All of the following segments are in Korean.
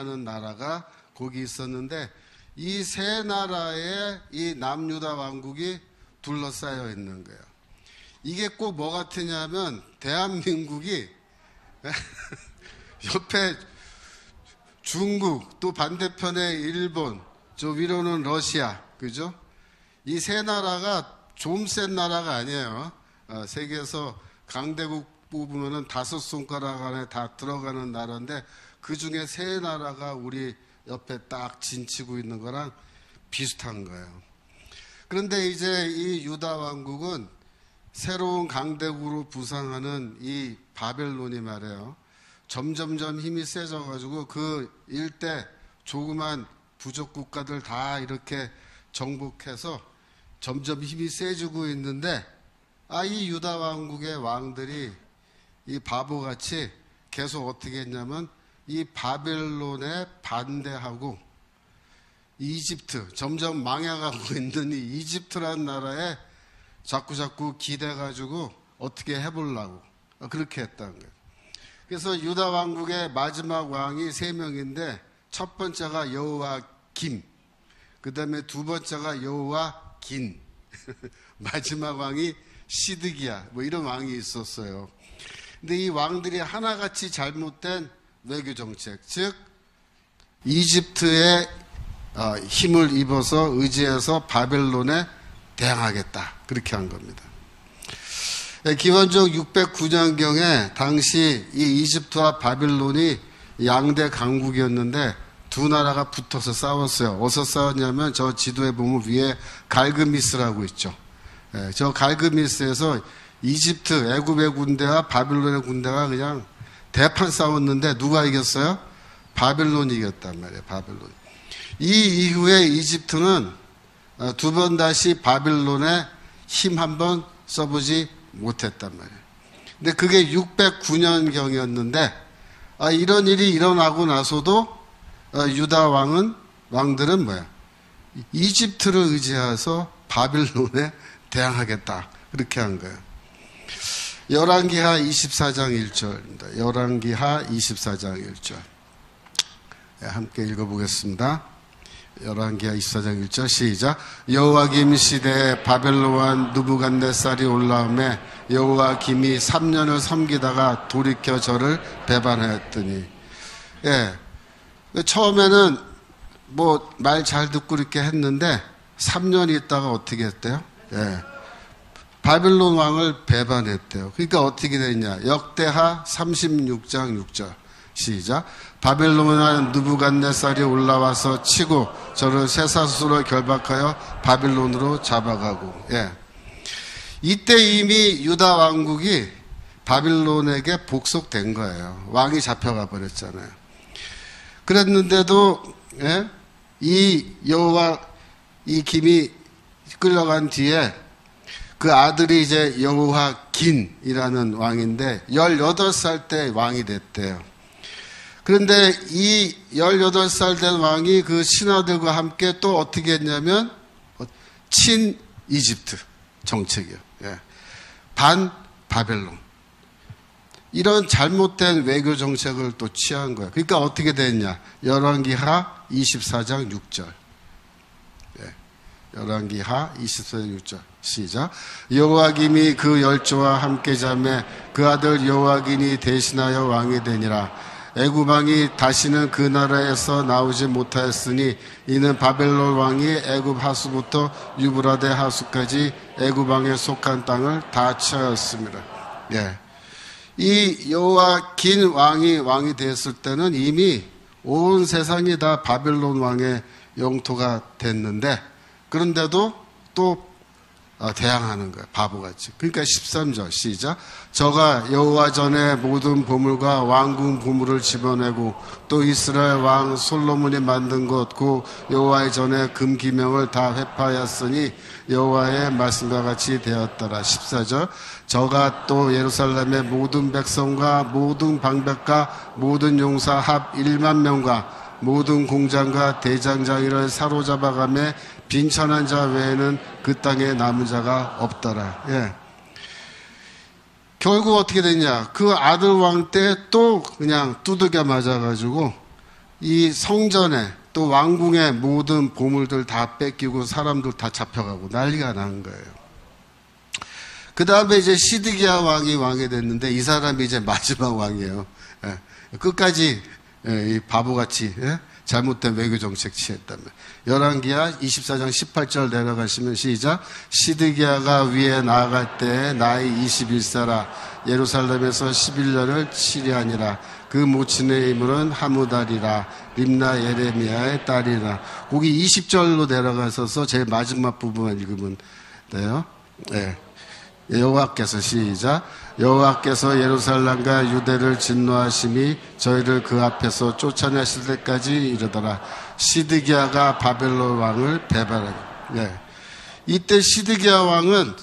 대항하는 나라가 거기 있었는데 이 세 나라의 이 남유다 왕국이 둘러싸여 있는 거예요. 이게 꼭 뭐 같으냐면 대한민국이 옆에 중국, 또 반대편에 일본, 저 위로는 러시아, 그죠? 이 세 나라가 좀 센 나라가 아니에요. 세계에서 강대국 뽑으면은 5손가락 안에 다 들어가는 나라인데 그 중에 세 나라가 우리 옆에 딱 진치고 있는 거랑 비슷한 거예요. 그런데 이제 이 유다 왕국은 새로운 강대국으로 부상하는 이 바벨론이 말이에요. 점점점 힘이 세져가지고 그 일대 조그만 부족 국가들 다 이렇게 정복해서 점점 힘이 세지고 있는데 이 유다 왕국의 왕들이 이 바보같이 계속 어떻게 했냐면 이 바벨론에 반대하고 이집트, 점점 망해가고 있는 이 이집트라는 나라에 자꾸 기대가지고 어떻게 해보려고 그렇게 했다는 거예요. 그래서 유다 왕국의 마지막 왕이 3명인데 첫 번째가 여호와김, 그 다음에 두 번째가 여호와긴, 마지막 왕이 시드기야, 뭐 이런 왕이 있었어요. 근데 이 왕들이 하나같이 잘못된 외교 정책, 즉 이집트의 힘을 입어서 의지해서 바벨론에 대항하겠다, 그렇게 한 겁니다. 기원적 609년경에 당시 이 이집트와 바벨론이 양대 강국이었는데 두 나라가 붙어서 싸웠어요. 어디서 싸웠냐면 저 지도에 보면 위에 갈그미스라고 있죠. 저 갈그미스에서 이집트, 애굽의 군대와 바벨론의 군대가 그냥 대판 싸웠는데 누가 이겼어요? 바벨론이 이겼단 말이에요. 바벨론. 이 이후에 이집트는 두 번 다시 바벨론에 힘 한번 써보지 못했단 말이에요. 근데 그게 609년경이었는데 이런 일이 일어나고 나서도 유다 왕들은 뭐야? 이집트를 의지해서 바벨론에 대항하겠다, 그렇게 한 거예요. 열왕기하 24장 1절입니다. 열왕기하 24장 1절. 함께 읽어보겠습니다. 열왕기하 24장 1절 시작. 여호와김 시대에 바벨론 왕 느부갓네살이 올라오매 여호와김이 3년을 섬기다가 돌이켜 저를 배반하였더니, 처음에는 뭐 말 잘 듣고 이렇게 했는데 3년 있다가 어떻게 했대요? 바벨론 왕을 배반했대요. 그러니까 어떻게 됐냐? 역대하 36장 6절 시작. 바벨론 왕 느부갓네살이 올라와서 치고 저를 쇠사슬로 결박하여 바벨론으로 잡아가고. 이때 이미 유다 왕국이 바벨론에게 복속된 거예요. 왕이 잡혀가 버렸잖아요. 그랬는데도 이 여호와 이 김이 끌려간 뒤에 그 아들이 이제 여호와긴이라는 왕인데 18살 때 왕이 됐대요. 그런데 이 18살 된 왕이 그 신하들과 함께 또 어떻게 했냐면 친 이집트 정책이요. 반 바벨론. 이런 잘못된 외교 정책을 또 취한 거예요. 그러니까 어떻게 됐냐? 열왕기하 24장 6절. 열왕기하 24장 6절 시작. 여호와김이 그 열조와 함께 자매 그 아들 여호와긴이 대신하여 왕이 되니라. 애굽 왕이 다시는 그 나라에서 나오지 못하였으니 이는 바벨론 왕이 애굽 하수부터 유브라데 하수까지 애굽 왕에 속한 땅을 다 치하였습니다. 이 여호와긴 왕이 되었을 때는 이미 온 세상이 다 바벨론 왕의 영토가 됐는데 그런데도 또 대항하는 거예요. 바보같이. 그러니까 13절 시작. 저가 여호와 전에 모든 보물과 왕궁 보물을 집어내고 또 이스라엘 왕 솔로몬이 만든 것 그 여호와의 전에 금기명을 다 회파하였으니 여호와의 말씀과 같이 되었더라. 14절. 저가 또 예루살렘의 모든 백성과 모든 방백과 모든 용사 합 1만 명과 모든 공장과 대장장이를 사로잡아가며 빈천한 자 외에는 그 땅에 남은 자가 없더라. 결국 어떻게 됐냐? 그 아들 왕 때 또 그냥 두들겨 맞아가지고 이 성전에 또 왕궁의 모든 보물들 다 뺏기고 사람들 다 잡혀가고 난리가 난 거예요. 그 다음에 이제 시드기야 왕이 됐는데 이 사람이 이제 마지막 왕이에요. 끝까지 이 바보같이 잘못된 외교 정책 취했다면. 열왕기야 24장 18절 내려가시면 시작. 시드기야가 위에 나아갈 때 나이 21세라 예루살렘에서 11년을 치리하니라. 그 모친의 이름은 하무달이라. 림나 예레미야의 딸이라. 거기 20절로 내려가셔서 제일 마지막 부분만 읽으면 돼요. 네. 여호와께서 시작. 여호와께서 예루살렘과 유대를 진노하심이 저희를 그 앞에서 쫓아내실 때까지 이르더라. 시드기야가 바벨론 왕을 배반하니. 네. 이때 시드기야 왕은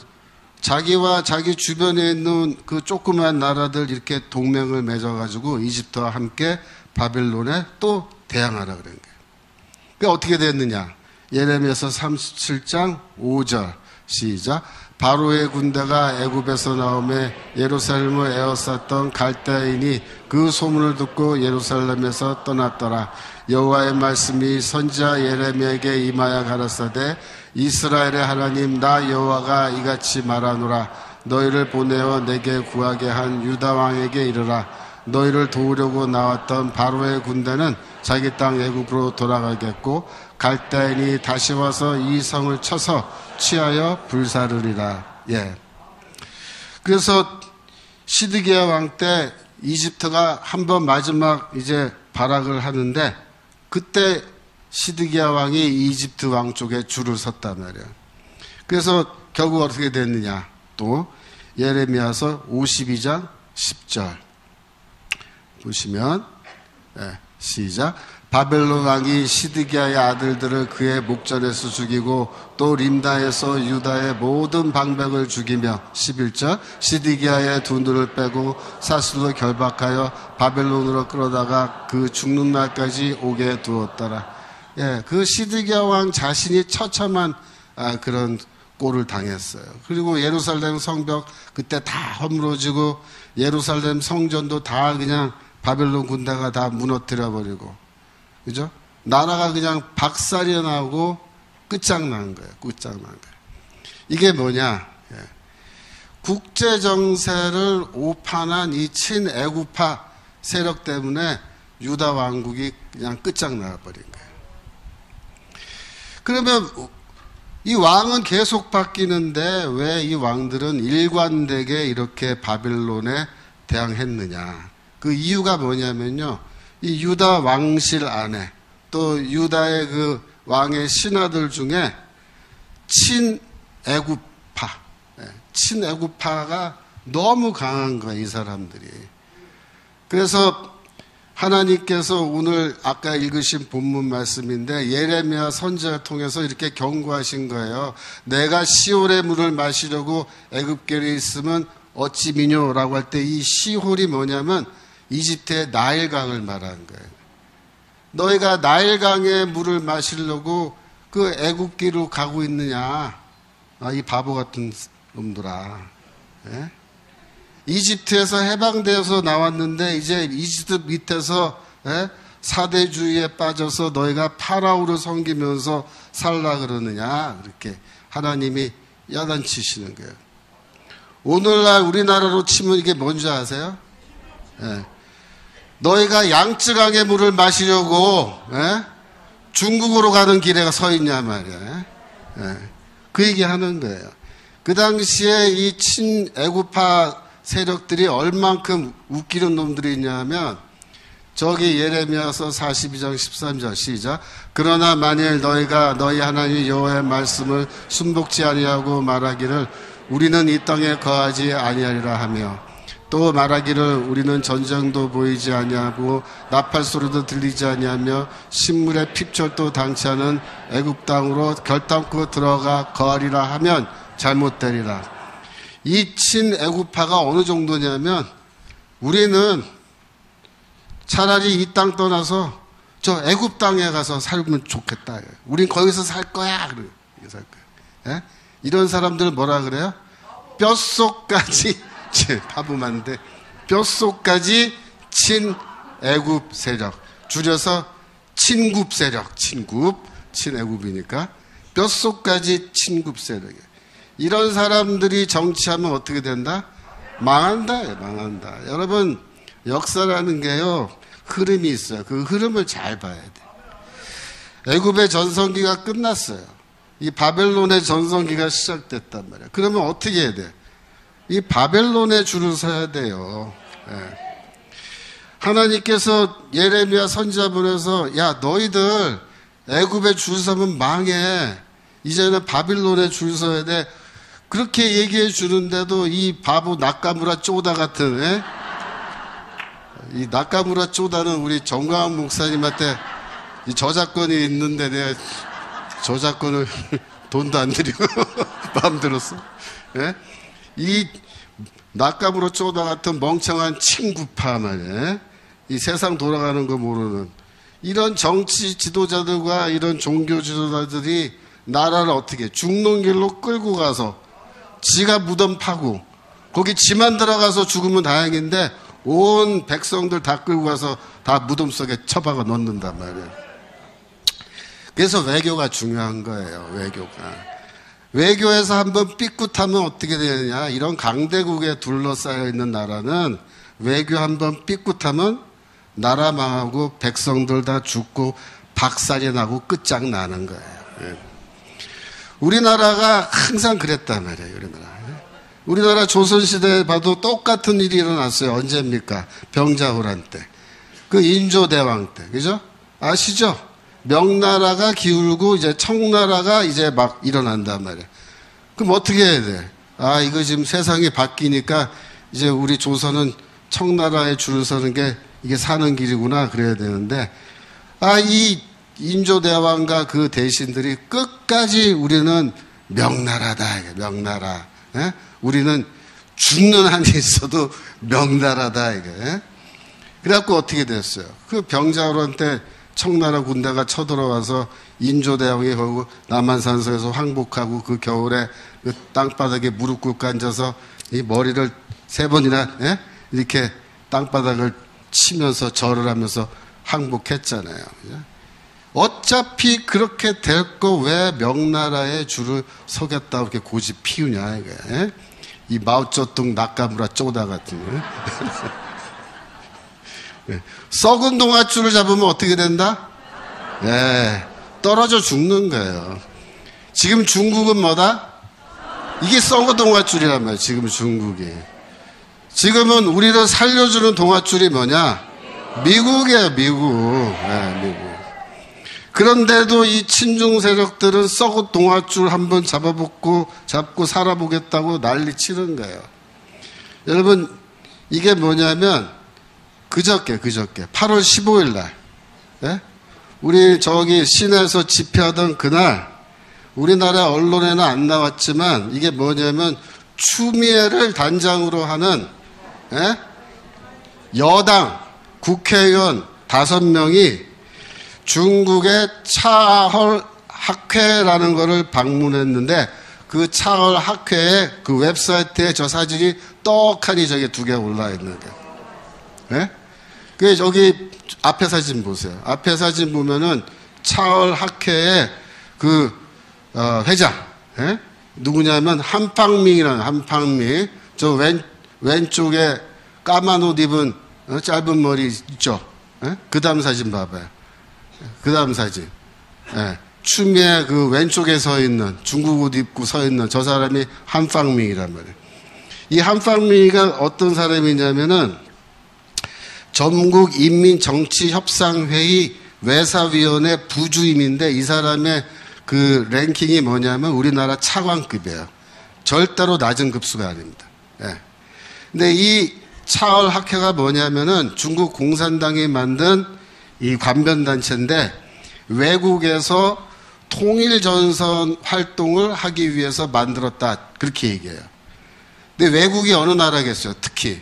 자기와 자기 주변에 있는 그 조그만 나라들 이렇게 동맹을 맺어가지고 이집트와 함께 바벨론에 또 대항하라 그런 거예요. 그게 어떻게 됐느냐? 예레미야서 37장 5절 시작. 바로의 군대가 애굽에서 나오매 예루살렘을 에워쌌던 갈대인이 그 소문을 듣고 예루살렘에서 떠났더라. 여호와의 말씀이 선지자 예레미야에게 임하여 가라사대 이스라엘의 하나님 나 여호와가 이같이 말하노라. 너희를 보내어 내게 구하게 한 유다 왕에게 이르라. 너희를 도우려고 나왔던 바로의 군대는 자기 땅 애굽으로 돌아가겠고 갈대인이 다시 와서 이 성을 쳐서 취하여 불사르리라. 예. 그래서 시드기야 왕 때 이집트가 한번 마지막 이제 발악을 하는데 그때 시드기야 왕이 이집트 왕 쪽에 줄을 섰단 말이에요. 그래서 결국 어떻게 됐느냐? 또 예레미야서 52장 10절 보시면 시작. 바벨론 왕이 시드기야의 아들들을 그의 목전에서 죽이고 또 림다에서 유다의 모든 방백을 죽이며 11절 시드기야의 두 눈을 빼고 사슬로 결박하여 바벨론으로 끌어다가 그 죽는 날까지 오게 두었더라. 예, 그 시드기야 왕 자신이 처참한 그런 꼴을 당했어요. 그리고 예루살렘 성벽 그때 다 허물어지고 예루살렘 성전도 다 그냥 바벨론 군대가 다 무너뜨려 버리고, 그죠? 나라가 그냥 박살이 나고 끝장난 거예요. 끝장난 거예요. 이게 뭐냐? 예. 국제 정세를 오판한 이 친애국파 세력 때문에 유다 왕국이 그냥 끝장나 버린 거예요. 그러면 이 왕은 계속 바뀌는데 왜 이 왕들은 일관되게 이렇게 바벨론에 대항했느냐? 그 이유가 뭐냐면요. 이 유다 왕실 안에 또 유다의 그 왕의 신하들 중에 친애국파가 너무 강한 거예요, 이 사람들이. 그래서 하나님께서 오늘 아까 읽으신 본문 말씀인데 예레미야 선지자를 통해서 이렇게 경고하신 거예요. 내가 시올의 물을 마시려고 애굽길에 있으면 어찌 미뇨라고 할 때 이 시올이 뭐냐면 이집트의 나일강을 말하는 거예요. 너희가 나일강의 물을 마시려고 그 애굽길로 가고 있느냐? 이 바보 같은 놈들아. 예? 이집트에서 해방되어서 나왔는데 이제 이집트 밑에서 사대주의에 빠져서 너희가 파라오를 섬기면서 살라 그러느냐? 이렇게 하나님이 야단치시는 거예요. 오늘날 우리나라로 치면 이게 뭔지 아세요? 예. 너희가 양쯔강의 물을 마시려고 중국으로 가는 길에 서 있냐 말이야. 그 얘기 하는 거예요. 그 당시에 이 친애국파 세력들이 얼만큼 웃기는 놈들이 있냐면 저기 예레미야서 42장 13절 시작. 그러나 만일 너희가 너희 하나님 여호와의 말씀을 순복지 아니하고 말하기를 우리는 이 땅에 거하지 아니하리라 하며 또 말하기를 우리는 전쟁도 보이지 아니하고 나팔 소리도 들리지 아니하며 신물의 핍절도 당치 않은 애굽 땅으로 결단코 들어가 거하리라 하면 잘못되리라. 이 친애굽파가 어느 정도냐면 우리는 차라리 이 땅 떠나서 저 애굽 땅에 가서 살면 좋겠다. 우린 거기서 살 거야. 살 거야. 예? 이런 사람들 뭐라 그래요? 뼛속까지 바보만데 뼛속까지 친애굽 세력, 줄여서 친굽 세력, 친애굽이니까 뼛속까지 친굽 세력이에요. 이런 사람들이 정치하면 어떻게 된다? 망한다. 여러분, 역사라는 게요, 흐름이 있어요. 그 흐름을 잘 봐야 돼. 애굽의 전성기가 끝났어요. 이 바벨론의 전성기가 시작됐단 말이야. 그러면 어떻게 해야 돼? 이 바벨론에 줄을 서야 돼요. 예. 하나님께서 예레미야 선지자 보내서 야 너희들 애굽에 줄 서면 망해. 이제는 바빌론에 줄 서야 돼. 그렇게 얘기해 주는데도 이 바보 나카무라 쪼다 같은 예? 이 나카무라 쪼다는 우리 정광훈 목사님한테 이 저작권이 있는데 내가 저작권을 돈도 안 드리고 마음대로 써. 예? 이 나카무라 쪼다 같은 멍청한 친구파 말이야. 이 세상 돌아가는 거 모르는 이런 정치 지도자들과 이런 종교 지도자들이 나라를 어떻게 죽는 길로 끌고 가서 지가 무덤 파고 거기 지만 들어가서 죽으면 다행인데 온 백성들 다 끌고 가서 다 무덤 속에 처박아 넣는단 말이에요. 그래서 외교가 중요한 거예요. 외교에서 한번 삐끗하면 어떻게 되느냐. 이런 강대국에 둘러싸여 있는 나라는 외교 한번 삐끗하면 나라 망하고 백성들 다 죽고 박살이 나고 끝장나는 거예요. 우리나라가 항상 그랬단 말이에요. 우리나라 조선시대에 봐도 똑같은 일이 일어났어요. 언제입니까? 병자호란 때. 그 인조대왕 때. 그죠? 아시죠? 명나라가 기울고 이제 청나라가 이제 막 일어난단 말이에요. 그럼 어떻게 해야 돼? 아, 이거 지금 세상이 바뀌니까 이제 우리 조선은 청나라에 줄을 서는 게 이게 사는 길이구나. 그래야 되는데, 아, 이 인조대왕과 그 대신들이 끝까지 우리는 명나라다. 명나라. 예? 우리는 죽는 한이 있어도 명나라다. 이게. 그래갖고 어떻게 됐어요? 그 병자호란 때 청나라 군대가 쳐들어와서 인조대왕이 거기 남한산성에서 항복하고 그 겨울에 그 땅바닥에 무릎 꿇고 앉아서 이 머리를 3번이나 예? 이렇게 땅바닥을 치면서 절을 하면서 항복했잖아요. 어차피 그렇게 될 거 왜 명나라에 줄을 서겠다고 이렇게 고집 피우냐 이게. 예? 이 마오쩌둥 나카무라 쪼다 같은 예. 썩은 동아줄을 잡으면 어떻게 된다? 예, 떨어져 죽는 거예요. 지금 중국은 뭐다? 이게 썩은 동아줄이란 말이에요. 지금 중국이. 지금은 우리를 살려주는 동아줄이 뭐냐? 미국이에요. 미국. 예, 미국. 그런데도 이 친중 세력들은 썩은 동아줄 한번 잡고 살아보겠다고 난리 치는 거예요. 여러분, 이게 뭐냐면 그저께 8월 15일 날 예? 우리 저기 시내에서 집회하던 그날 우리나라 언론에는 안 나왔지만 이게 뭐냐면 추미애를 단장으로 하는 예? 여당 국회의원 5명이 중국의 차헐 학회라는 거를 방문했는데 그 차헐 학회의 그 웹사이트에 저 사진이 떡하니 저기 2개 올라 있는 거예요. 예? 그 저기 앞에 사진 보세요. 앞에 사진 보면은 차헐 학회의 그 회장 예? 누구냐면 한팡밍이라는 한팡밍. 저 왼쪽에 까만 옷 입은 짧은 머리 있죠. 예? 그 다음 사진 봐봐요. 그 다음 사진. 예. 추미애 그 왼쪽에 서 있는 중국 옷 입고 서 있는 저 사람이 한팡밍이란 말이에요. 이 한팡밍이가 어떤 사람이냐면은 전국인민정치협상회의 외사위원회 부주임인데 이 사람의 그 랭킹이 뭐냐면 우리나라 차관급이에요. 절대로 낮은 급수가 아닙니다. 예. 근데 이 차헐 학회가 뭐냐면은 중국 공산당이 만든 이 관변단체인데 외국에서 통일전선 활동을 하기 위해서 만들었다. 그렇게 얘기해요. 근데 외국이 어느 나라겠어요? 특히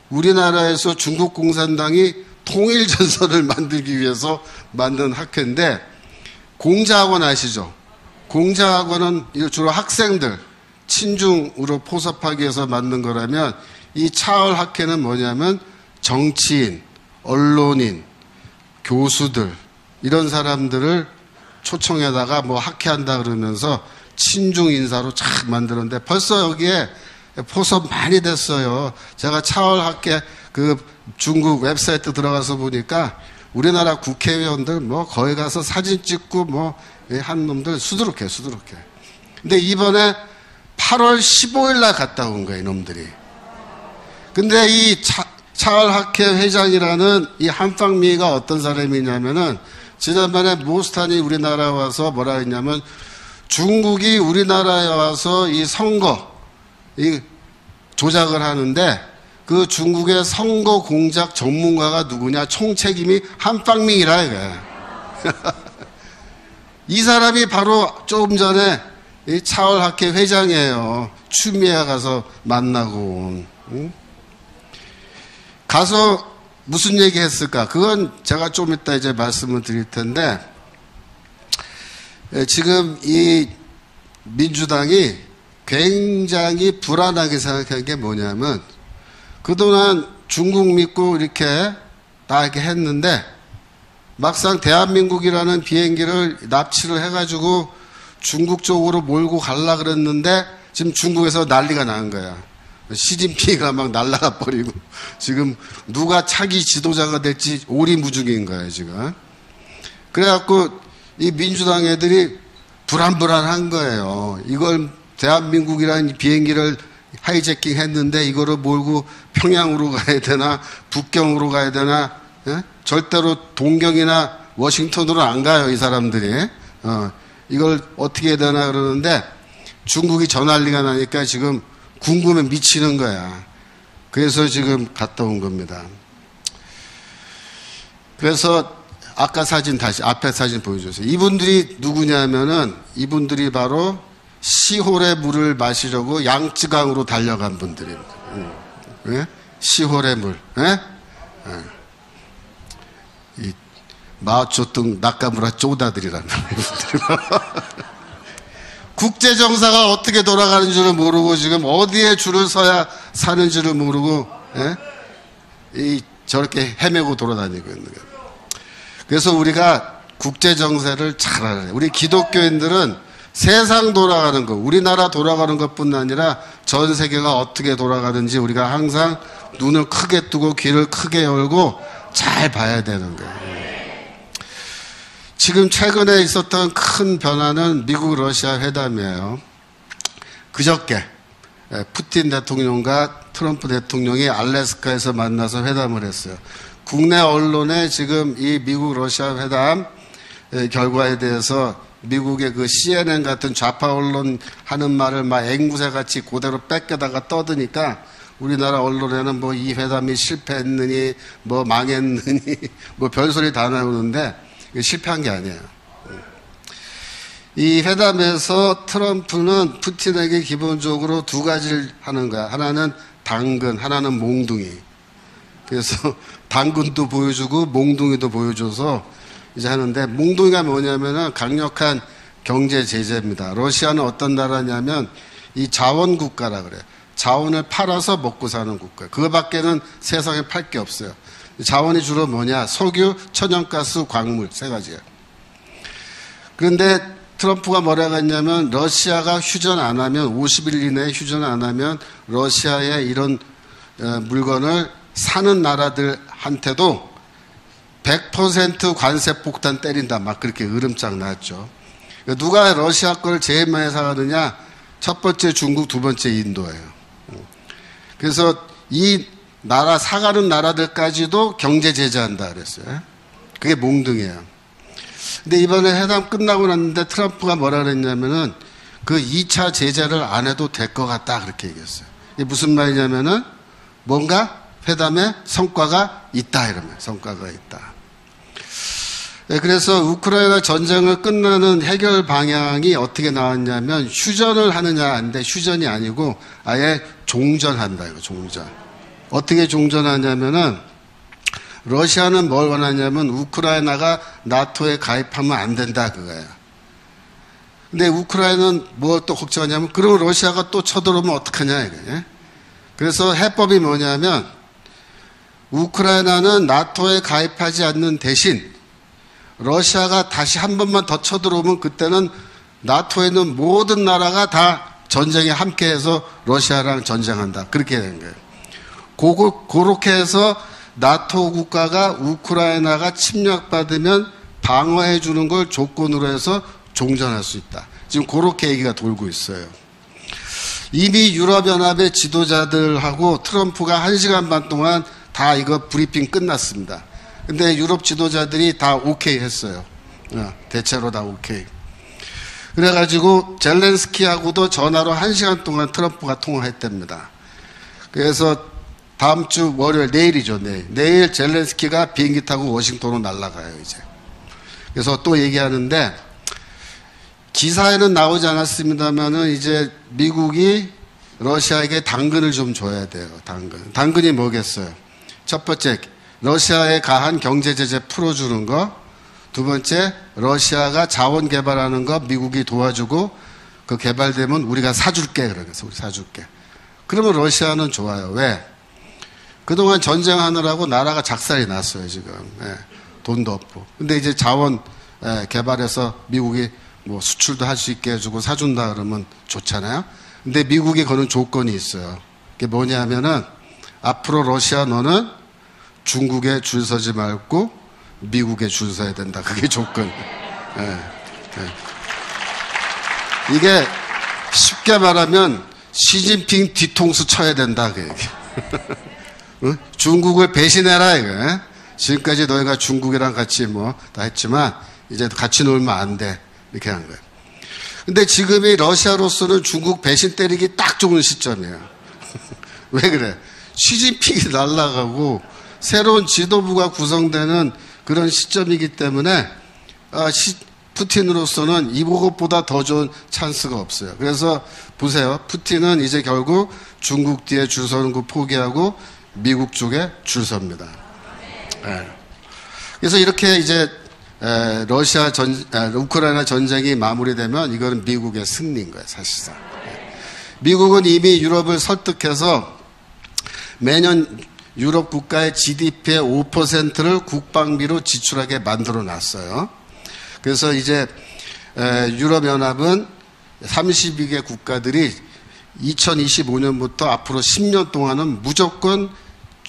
우리나라에서 중국 공산당이 통일전선을 만들기 위해서 만든 학회인데 공자학원 아시죠? 공자학원은 주로 학생들 친중으로 포섭하기 위해서 만든 거라면 이 차헐 학회는 뭐냐면 정치인, 언론인, 교수들 이런 사람들을 초청에다가 뭐 학회한다 그러면서 친중 인사로 쫙 만들었는데 벌써 여기에 포섭 많이 됐어요. 제가 차월 학회 그 중국 웹사이트 들어가서 보니까 우리나라 국회의원들 뭐 거기 가서 사진 찍고 뭐 한 놈들 수두룩해. 근데 이번에 8월 15일 날 갔다 온 거예요, 이놈들이. 근데 이 차월학회 회장이라는 이 한팡미가 어떤 사람이냐면은 지난번에 모스탄이 우리나라 와서 뭐라 했냐면 중국이 우리나라에 와서 이 선거 이 조작을 하는데 그 중국의 선거 공작 전문가가 누구냐? 총책임이 한팡미이라 이거야. 이 사람이 바로 조금 전에 이 차월학회 회장이에요. 추미애 가서 만나고 응? 가서 무슨 얘기 했을까? 그건 제가 좀 이따 이제 말씀을 드릴 텐데 지금 이 민주당이 굉장히 불안하게 생각한 게 뭐냐면 그동안 중국 믿고 이렇게 다 이렇게 했는데 막상 대한민국이라는 비행기를 납치를 해가지고 중국 쪽으로 몰고 갈라 그랬는데 지금 중국에서 난리가 난 거야. 시진핑이가 막 날아가 버리고 지금 누가 차기 지도자가 될지 오리무중인 거야 지금. 그래갖고 이 민주당 애들이 불안한 거예요. 이걸 대한민국이라는 비행기를 하이제킹 했는데 이거를 몰고 평양으로 가야 되나 북경으로 가야 되나 절대로 동경이나 워싱턴으로 안 가요 이 사람들이. 이걸 어떻게 해야 되나 그러는데 중국이 저 난리가 나니까 지금 궁금해 미치는 거야. 그래서 지금 갔다 온 겁니다. 그래서 아까 사진 다시 앞에 사진 보여주세요. 이분들이 누구냐면은 이분들이 바로 시홀의 물을 마시려고 양쯔강으로 달려간 분들입니다. 예? 시홀의 물. 예? 이 마오쩌둥 나카무라 쪼다들이라는 분들이 국제정사가 어떻게 돌아가는 줄을 모르고 지금 어디에 줄을 서야 사는지를 모르고 저렇게 헤매고 돌아다니고 있는 거예요. 그래서 우리가 국제정세를 잘 알아야 돼요. 우리 기독교인들은 세상 돌아가는 것, 우리나라 돌아가는 것뿐 아니라 전 세계가 어떻게 돌아가는지 우리가 항상 눈을 크게 뜨고 귀를 크게 열고 잘 봐야 되는 거예요. 지금 최근에 있었던 큰 변화는 미국 러시아 회담이에요. 그저께 푸틴 대통령과 트럼프 대통령이 알래스카에서 만나서 회담을 했어요. 국내 언론에 지금 이 미국 러시아 회담 결과에 대해서 미국의 그 CNN 같은 좌파 언론 하는 말을 막 앵무새 같이 그대로 뺏겨다가 떠드니까 우리나라 언론에는 뭐 이 회담이 실패했느니 뭐 망했느니 뭐 별소리 다 나오는데 실패한 게 아니에요. 이 회담에서 트럼프는 푸틴에게 기본적으로 두 가지를 하는 거야. 하나는 당근, 하나는 몽둥이. 그래서 당근도 보여주고 몽둥이도 보여줘서 이제 하는데 몽둥이가 뭐냐면은 강력한 경제 제재입니다. 러시아는 어떤 나라냐면 이 자원 국가라 그래. 자원을 팔아서 먹고 사는 국가. 그거밖에는 세상에 팔 게 없어요. 자원이 주로 뭐냐? 석유, 천연가스, 광물 세 가지예요. 그런데 트럼프가 뭐라고 했냐면 러시아가 휴전 안 하면 50일 이내에 휴전 안 하면 러시아의 이런 물건을 사는 나라들한테도 100% 관세 폭탄 때린다. 막 그렇게 으름장 나왔죠. 누가 러시아 걸 제일 많이 사가느냐? 첫 번째 중국, 두 번째 인도예요. 그래서 이 나라 사가는 나라들까지도 경제 제재한다 그랬어요. 그게 몽둥이에요. 근데 이번에 회담 끝나고 났는데 트럼프가 뭐라 그랬냐면은 그 2차 제재를 안 해도 될 것 같다 그렇게 얘기했어요. 이게 무슨 말이냐면은 뭔가 회담에 성과가 있다 이러면 성과가 있다. 네, 그래서 우크라이나 전쟁을 끝나는 해결 방향이 어떻게 나왔냐면 휴전을 하느냐 하는데 휴전이 아니고 아예 종전한다 이거 종전. 어떻게 종전하냐면은 러시아는 뭘 원하냐면 우크라이나가 나토에 가입하면 안 된다 그거예요. 근데 우크라이나는 뭘 또 걱정하냐면 그럼 러시아가 또 쳐들어오면 어떡하냐 이거예요. 그래서 해법이 뭐냐면 우크라이나는 나토에 가입하지 않는 대신 러시아가 다시 한 번만 더 쳐들어오면 그때는 나토에 있는 모든 나라가 다 전쟁에 함께해서 러시아랑 전쟁한다. 그렇게 된 거예요. 그렇게 해서 나토 국가가 우크라이나가 침략받으면 방어해 주는 걸 조건으로 해서 종전할 수 있다. 지금 그렇게 얘기가 돌고 있어요. 이미 유럽연합의 지도자들하고 트럼프가 1시간 반 동안 다 이거 브리핑 끝났습니다. 근데 유럽 지도자들이 다 오케이 했어요. 대체로 다 오케이. 그래가지고 젤렌스키하고도 전화로 1시간 동안 트럼프가 통화했답니다. 그래서 다음 주 월요일, 내일이죠, 내일 젤렌스키가 비행기 타고 워싱턴으로 날아가요, 이제. 그래서 또 얘기하는데, 기사에는 나오지 않았습니다만은 이제 미국이 러시아에게 당근을 좀 줘야 돼요, 당근. 당근이 뭐겠어요? 첫 번째, 러시아에 가한 경제 제재 풀어주는 거. 두 번째, 러시아가 자원 개발하는 거 미국이 도와주고 그 개발되면 우리가 사줄게. 그러겠어, 우리 사줄게. 그러면 러시아는 좋아요. 왜? 그동안 전쟁하느라고 나라가 작살이 났어요, 지금. 돈도 없고. 근데 이제 자원 개발해서 미국이 뭐 수출도 할 수 있게 해주고 사준다 그러면 좋잖아요. 근데 미국이 거는 조건이 있어요. 그게 뭐냐면은 앞으로 러시아 너는 중국에 줄 서지 말고 미국에 줄 서야 된다. 그게 조건. 이게 쉽게 말하면 시진핑 뒤통수 쳐야 된다. 그 얘기. 응? 중국을 배신해라 이거. 지금까지 너희가 중국이랑 같이 뭐 다 했지만 이제 같이 놀면 안 돼. 이렇게 한 거예요. 근데 지금이 러시아로서는 중국 배신 때리기 딱 좋은 시점이에요. 왜 그래? 시진핑이 날아가고 새로운 지도부가 구성되는 그런 시점이기 때문에 푸틴으로서는 이것보다 더 좋은 찬스가 없어요. 그래서 보세요. 푸틴은 이제 결국 중국 뒤에 줄 서는 거 포기하고 미국 쪽에 줄 섭니다. 그래서 이렇게 이제 우크라이나 전쟁이 마무리되면 이거는 미국의 승리인 거예요, 사실상. 미국은 이미 유럽을 설득해서 매년 유럽 국가의 GDP의 5%를 국방비로 지출하게 만들어 놨어요. 그래서 이제 유럽연합은 32개 국가들이 2025년부터 앞으로 10년 동안은 무조건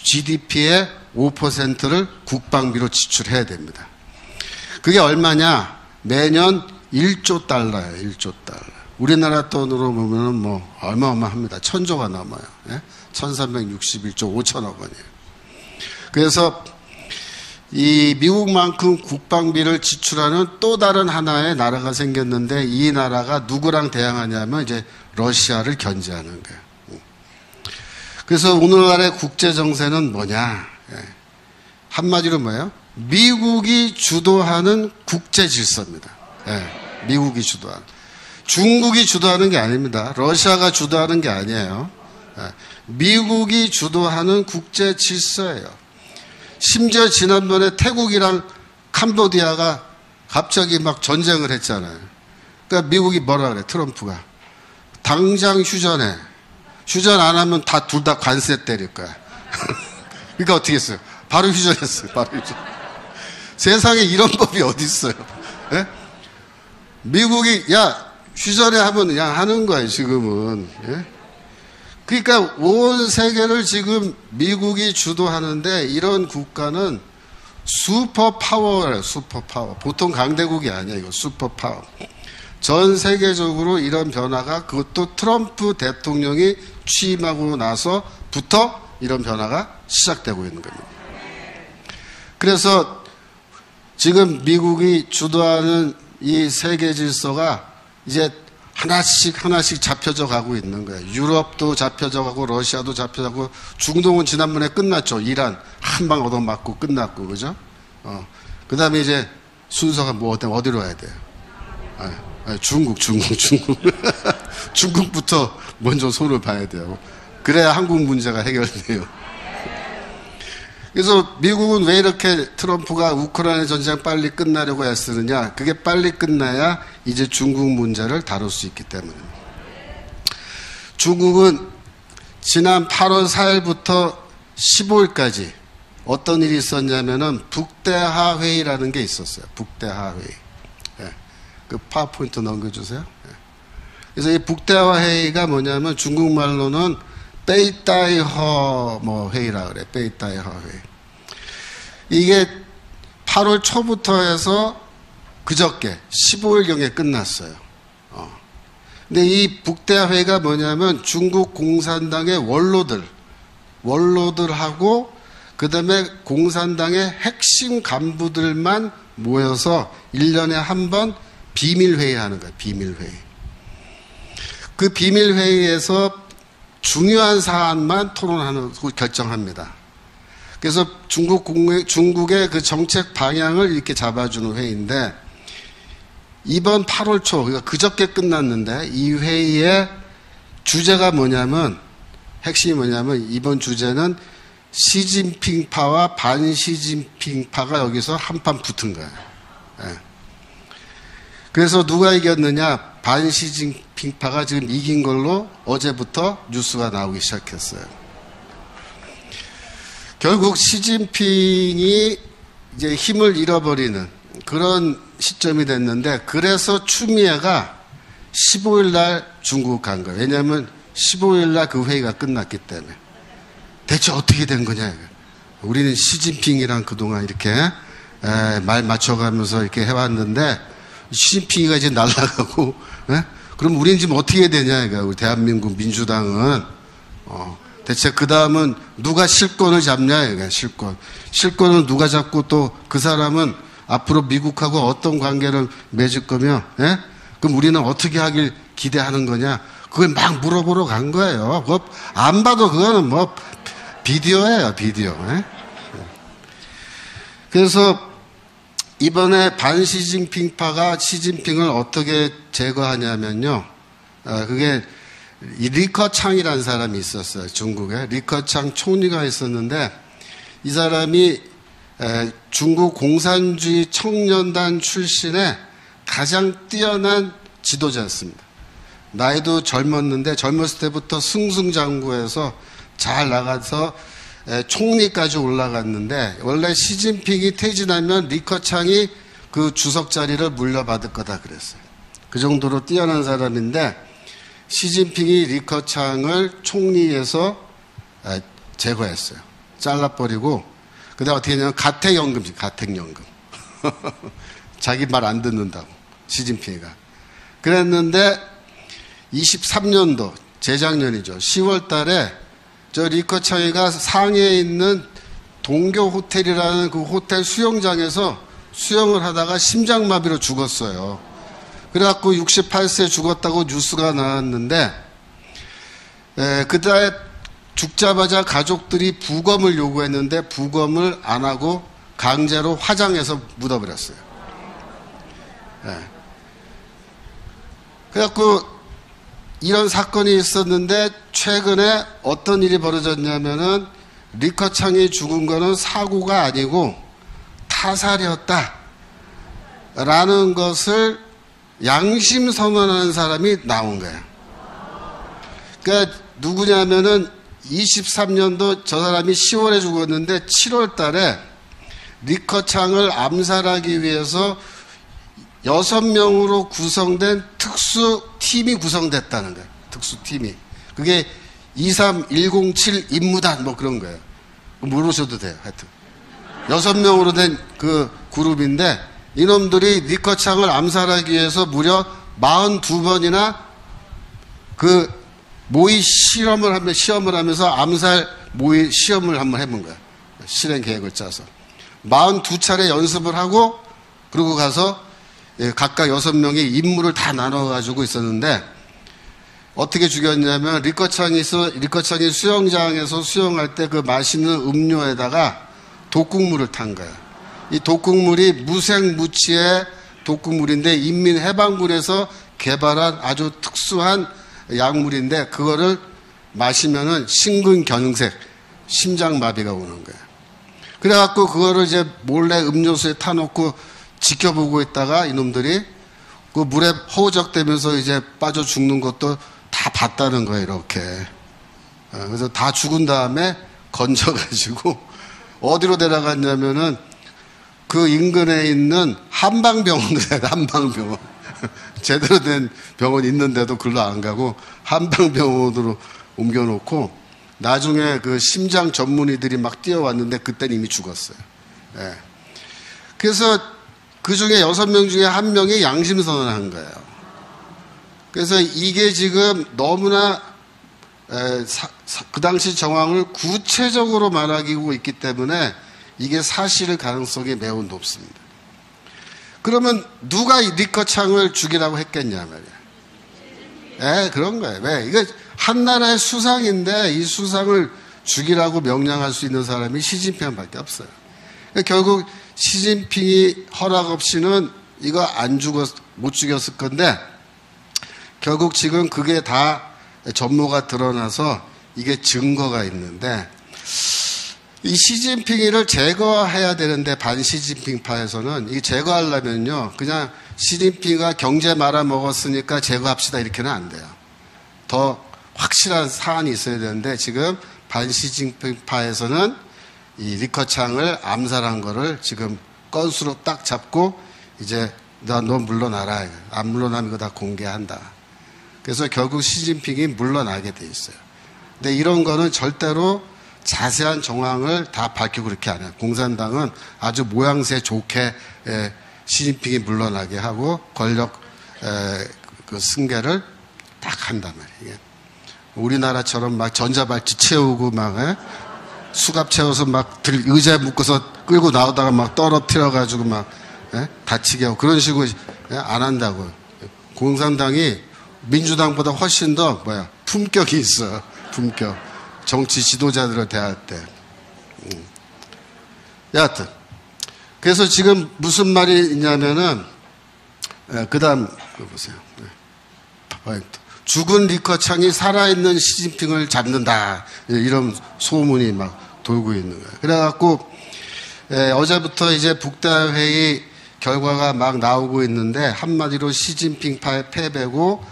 GDP의 5%를 국방비로 지출해야 됩니다. 그게 얼마냐? 매년 1조 달러예요. 1조 달러. 우리나라 돈으로 보면은 뭐 어마어마합니다. 1000조가 넘어요. 1361조 5천억 원이에요. 그래서 이 미국만큼 국방비를 지출하는 또 다른 하나의 나라가 생겼는데 이 나라가 누구랑 대항하냐면 이제 러시아를 견제하는 거예요. 그래서 오늘날의 국제 정세는 뭐냐? 한마디로 뭐예요? 미국이 주도하는 국제 질서입니다. 미국이 주도하는. 중국이 주도하는 게 아닙니다. 러시아가 주도하는 게 아니에요. 미국이 주도하는 국제 질서예요. 심지어 지난번에 태국이랑 캄보디아가 갑자기 막 전쟁을 했잖아요. 그러니까 미국이 뭐라 그래, 트럼프가. 당장 휴전해. 휴전 안 하면 둘 다 관세 때릴 거야. 그러니까 어떻게 했어요? 바로 휴전했어요. 바로 휴전. 세상에 이런 법이 어디 있어요? 예? 미국이 휴전해 하면 그냥 하는 거예요, 지금은. 예? 그러니까 온 세계를 지금 미국이 주도하는데 이런 국가는 슈퍼파워예요, 슈퍼파워. 보통 강대국이 아니야, 이거 슈퍼파워. 전 세계적으로 이런 변화가, 그것도 트럼프 대통령이 취임하고 나서부터 이런 변화가 시작되고 있는 겁니다. 그래서 지금 미국이 주도하는 이 세계 질서가 이제 하나씩 잡혀져 가고 있는 거예요. 유럽도 잡혀져 가고 러시아도 잡혀져 가고 중동은 지난번에 끝났죠. 이란 한 방 얻어맞고 끝났고, 그죠? 그 다음에 이제 순서가 뭐 어디로 와야 돼요? 중국. 중국부터 먼저 손을 봐야 돼요. 그래야 한국 문제가 해결돼요. 그래서 미국은 왜 이렇게 트럼프가 우크라이나 전쟁 빨리 끝나려고 애쓰느냐? 그게 빨리 끝나야 이제 중국 문제를 다룰 수 있기 때문입니다. 중국은 지난 8월 4일부터 15일까지 어떤 일이 있었냐면은 북대하 회의라는 게 있었어요. 북대하 회의. 예. 그 파워포인트 넘겨주세요. 예. 그래서 이 북대하 회의가 뭐냐면 중국말로는 베이따이허 뭐 회의라 그래. 베이따이허 회의. 이게 8월 초부터 해서 그저께 15일경에 끝났어요. 근데 이 북대하 회의가 뭐냐면 중국 공산당의 원로들하고 그 다음에 공산당의 핵심 간부들만 모여서 1년에 한 번 비밀회의 하는 거예요. 비밀회의. 그 비밀회의에서 중요한 사안만 토론하는, 결정합니다. 그래서 중국의 그 정책 방향을 이렇게 잡아주는 회의인데, 이번 8월 초, 그러니까 그저께 끝났는데, 이 회의의 주제가 뭐냐면, 핵심이 뭐냐면, 이번 주제는 시진핑파와 반시진핑파가 여기서 한판 붙은 거예요. 예. 그래서 누가 이겼느냐? 반시진핑파가 지금 이긴 걸로 어제부터 뉴스가 나오기 시작했어요. 결국 시진핑이 이제 힘을 잃어버리는 그런 시점이 됐는데, 그래서 추미애가 15일 날 중국 간 거예요. 왜냐하면 15일 날 그 회의가 끝났기 때문에. 대체 어떻게 된 거냐? 우리는 시진핑이랑 그동안 이렇게 말 맞춰가면서 이렇게 해왔는데, 시진핑이가 이제 날아가고, 그럼 우리는 지금 어떻게 되냐? 우리 대한민국 민주당은 대체 그 다음은 누가 실권을 잡냐? 실권은 누가 잡고 또 그 사람은 앞으로 미국하고 어떤 관계를 맺을 거며, 그럼 우리는 어떻게 하길 기대하는 거냐? 그걸 막 물어보러 간 거예요. 그거 안 봐도 그거는 뭐 비디오예요, 비디오. 그래서 이번에 반시진핑파가 시진핑을 어떻게 제거하냐면요. 그게 리커창이라는 사람이 있었어요. 중국에. 리커창 총리가 있었는데, 이 사람이 중국 공산주의 청년단 출신의 가장 뛰어난 지도자였습니다. 나이도 젊었을 때부터 승승장구해서 잘 나가서 총리까지 올라갔는데, 원래 시진핑이 퇴진하면 리커창이 그 주석 자리를 물려받을 거다 그랬어요. 그 정도로 뛰어난 사람인데, 시진핑이 리커창을 총리에서 제거했어요. 잘라버리고, 그 다음에 어떻게 했냐면 가택연금이지, 가택연금. 자기 말 안 듣는다고, 시진핑이가. 그랬는데 23년도, 재작년이죠. 10월 달에 저 리커창이가 상해에 있는 동교 호텔이라는 그 호텔 수영장에서 수영을 하다가 심장마비로 죽었어요. 그래갖고 68세 죽었다고 뉴스가 나왔는데, 그때 죽자마자 가족들이 부검을 요구했는데 부검을 안 하고 강제로 화장해서 묻어버렸어요. 그래갖고 이런 사건이 있었는데, 최근에 어떤 일이 벌어졌냐면은 리커창이 죽은 거는 사고가 아니고 타살이었다 라는 것을 양심 선언하는 사람이 나온 거예요. 그러니까 누구냐면은 23년도 저 사람이 10월에 죽었는데 7월 달에 리커창을 암살하기 위해서 6명으로 구성된 특수팀이 구성됐다는 거예요. 특수팀이. 그게 23107 임무단 뭐 그런 거예요. 모르셔도 돼요. 하여튼 6명으로 된 그 그룹인데, 이놈들이 리커창을 암살하기 위해서 무려 42번이나 그 모의 시험을 하면서 암살 모의 시험을 한번 해본 거예요. 실행 계획을 짜서 42차례 연습을 하고, 그리고 가서 각각 6명의 임무를 다 나눠가지고 있었는데, 어떻게 죽였냐면 리커창이 수영장에서 수영할 때 그 맛있는 음료에다가 독국물을 탄 거예요. 이 독국물이 무색무취의 독국물인데 인민해방군에서 개발한 아주 특수한 약물인데, 그거를 마시면은 심근경색, 심장마비가 오는 거예요. 그래갖고 그거를 이제 몰래 음료수에 타놓고 지켜보고 있다가 이놈들이 그 물에 허우적대면서 이제 빠져 죽는 것도 다 봤다는 거예요, 이렇게. 그래서 다 죽은 다음에 건져가지고 어디로 데려갔냐면은 그 인근에 있는 한방병원으로 한방병원. 제대로 된 병원 있는데도 글로 안 가고 한방병원으로 옮겨놓고 나중에 그 심장 전문의들이 막 뛰어왔는데 그때는 이미 죽었어요. 예. 그래서 그 중에 6명 중에 1명이 양심선언을 한 거예요. 그래서 이게 지금 너무나 그 당시 정황을 구체적으로 말하고 있기 때문에 이게 사실일 가능성이 매우 높습니다. 그러면 누가 리커창을 죽이라고 했겠냐 말이야. 그런 거예요. 왜? 이거 한 나라의 수상인데 이 수상을 죽이라고 명령할 수 있는 사람이 시진핑밖에 없어요. 그러니까 결국 시진핑이 허락 없이는 이거 못 죽였을 건데 결국 지금 그게 다 전모가 드러나서 이게 증거가 있는데 이 시진핑이를 제거해야 되는데 반시진핑파에서는 이 제거하려면요 그냥 시진핑이가 경제 말아먹었으니까 제거합시다 이렇게는 안 돼요. 더 확실한 사안이 있어야 되는데 지금 반시진핑파에서는 이 리커창을 암살한 거를 지금 건수로 딱 잡고 이제 너 물러나라. 안 물러나면 이거 다 공개한다. 그래서 결국 시진핑이 물러나게 돼 있어요. 근데 이런 거는 절대로 자세한 정황을 다 밝히고 그렇게 안 해요. 공산당은 아주 모양새 좋게 시진핑이 물러나게 하고 권력 그 승계를 딱 한단 말이에요. 우리나라처럼 막 전자발찌 채우고 막 수갑 채워서 막 의자에 묶어서 끌고 나오다가 막 떨어뜨려가지고 막 다치게 하고 그런 식으로 안 한다고. 공산당이 민주당보다 훨씬 더 품격이 있어. 품격. 정치 지도자들을 대할 때. 여하튼 그래서 지금 무슨 말이 있냐면은 그 다음 보세요. 죽은 리커창이 살아있는 시진핑을 잡는다. 이런 소문이 막 돌고 있는 거예요. 그래갖고 어제부터 이제 북다회의 결과가 막 나오고 있는데 한마디로 시진핑파의 패배고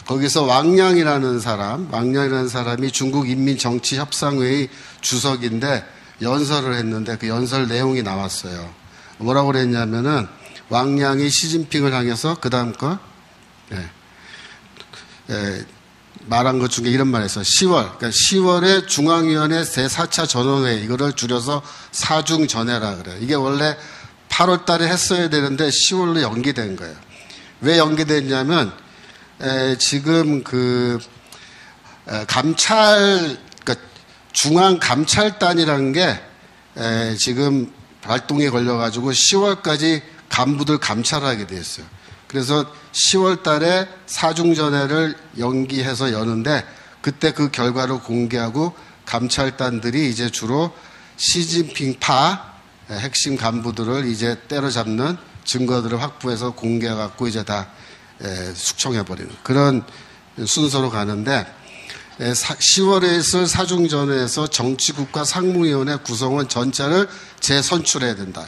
거기서 왕량이라는 사람이 중국 인민정치협상회의 주석인데 연설을 했는데 그 연설 내용이 나왔어요. 뭐라고 그랬냐면은 왕량이 시진핑을 향해서 그 다음 거 말한 것 중에 이런 말 했어요. 10월에 중앙위원회 제4차 전원회의 이거를 줄여서 사중전회라 그래요. 이게 원래 8월 달에 했어야 되는데 10월로 연기된 거예요. 왜 연기됐냐면 지금 그러니까 중앙감찰단이라는 게 지금 발동에 걸려가지고 10월까지 간부들 감찰하게 돼 있어요. 그래서 10월 달에 사중전회를 연기해서 여는데 그때 그 결과를 공개하고 감찰단들이 이제 주로 시진핑파 핵심 간부들을 이제 때려잡는 증거들을 확보해서 공개해갖고 이제 다 숙청해버리는 그런 순서로 가는데 10월에 있을 사중전회에서 정치국가 상무위원회 구성원 전체를 재선출해야 된다.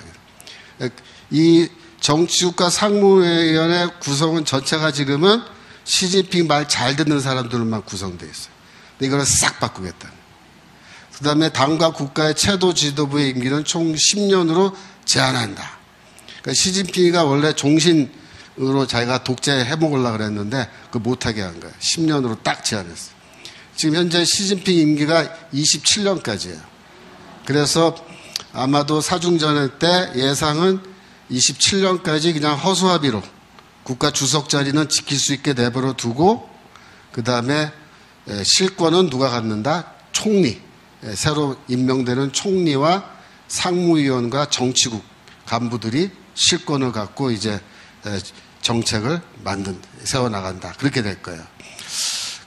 이 정치국가 상무위원회 구성원 전체가 지금은 시진핑 말 잘 듣는 사람들만 구성되어 있어요. 근데 이걸 싹 바꾸겠다. 그 다음에 당과 국가의 최고 지도부의 임기는 총 10년으로 제한한다. 그러니까 시진핑이가 원래 종신으로 자기가 독재 해먹으려고 그랬는데 그거 못하게 한 거예요. 10년으로 딱 제한했어요. 지금 현재 시진핑 임기가 27년까지예요. 그래서 아마도 사중전회 때 예상은 27년까지 그냥 허수아비로 국가 주석 자리는 지킬 수 있게 내버려 두고 그 다음에 실권은 누가 갖는다? 총리. 새로 임명되는 총리와 상무위원과 정치국 간부들이 실권을 갖고 이제 정책을 세워나간다. 그렇게 될 거예요.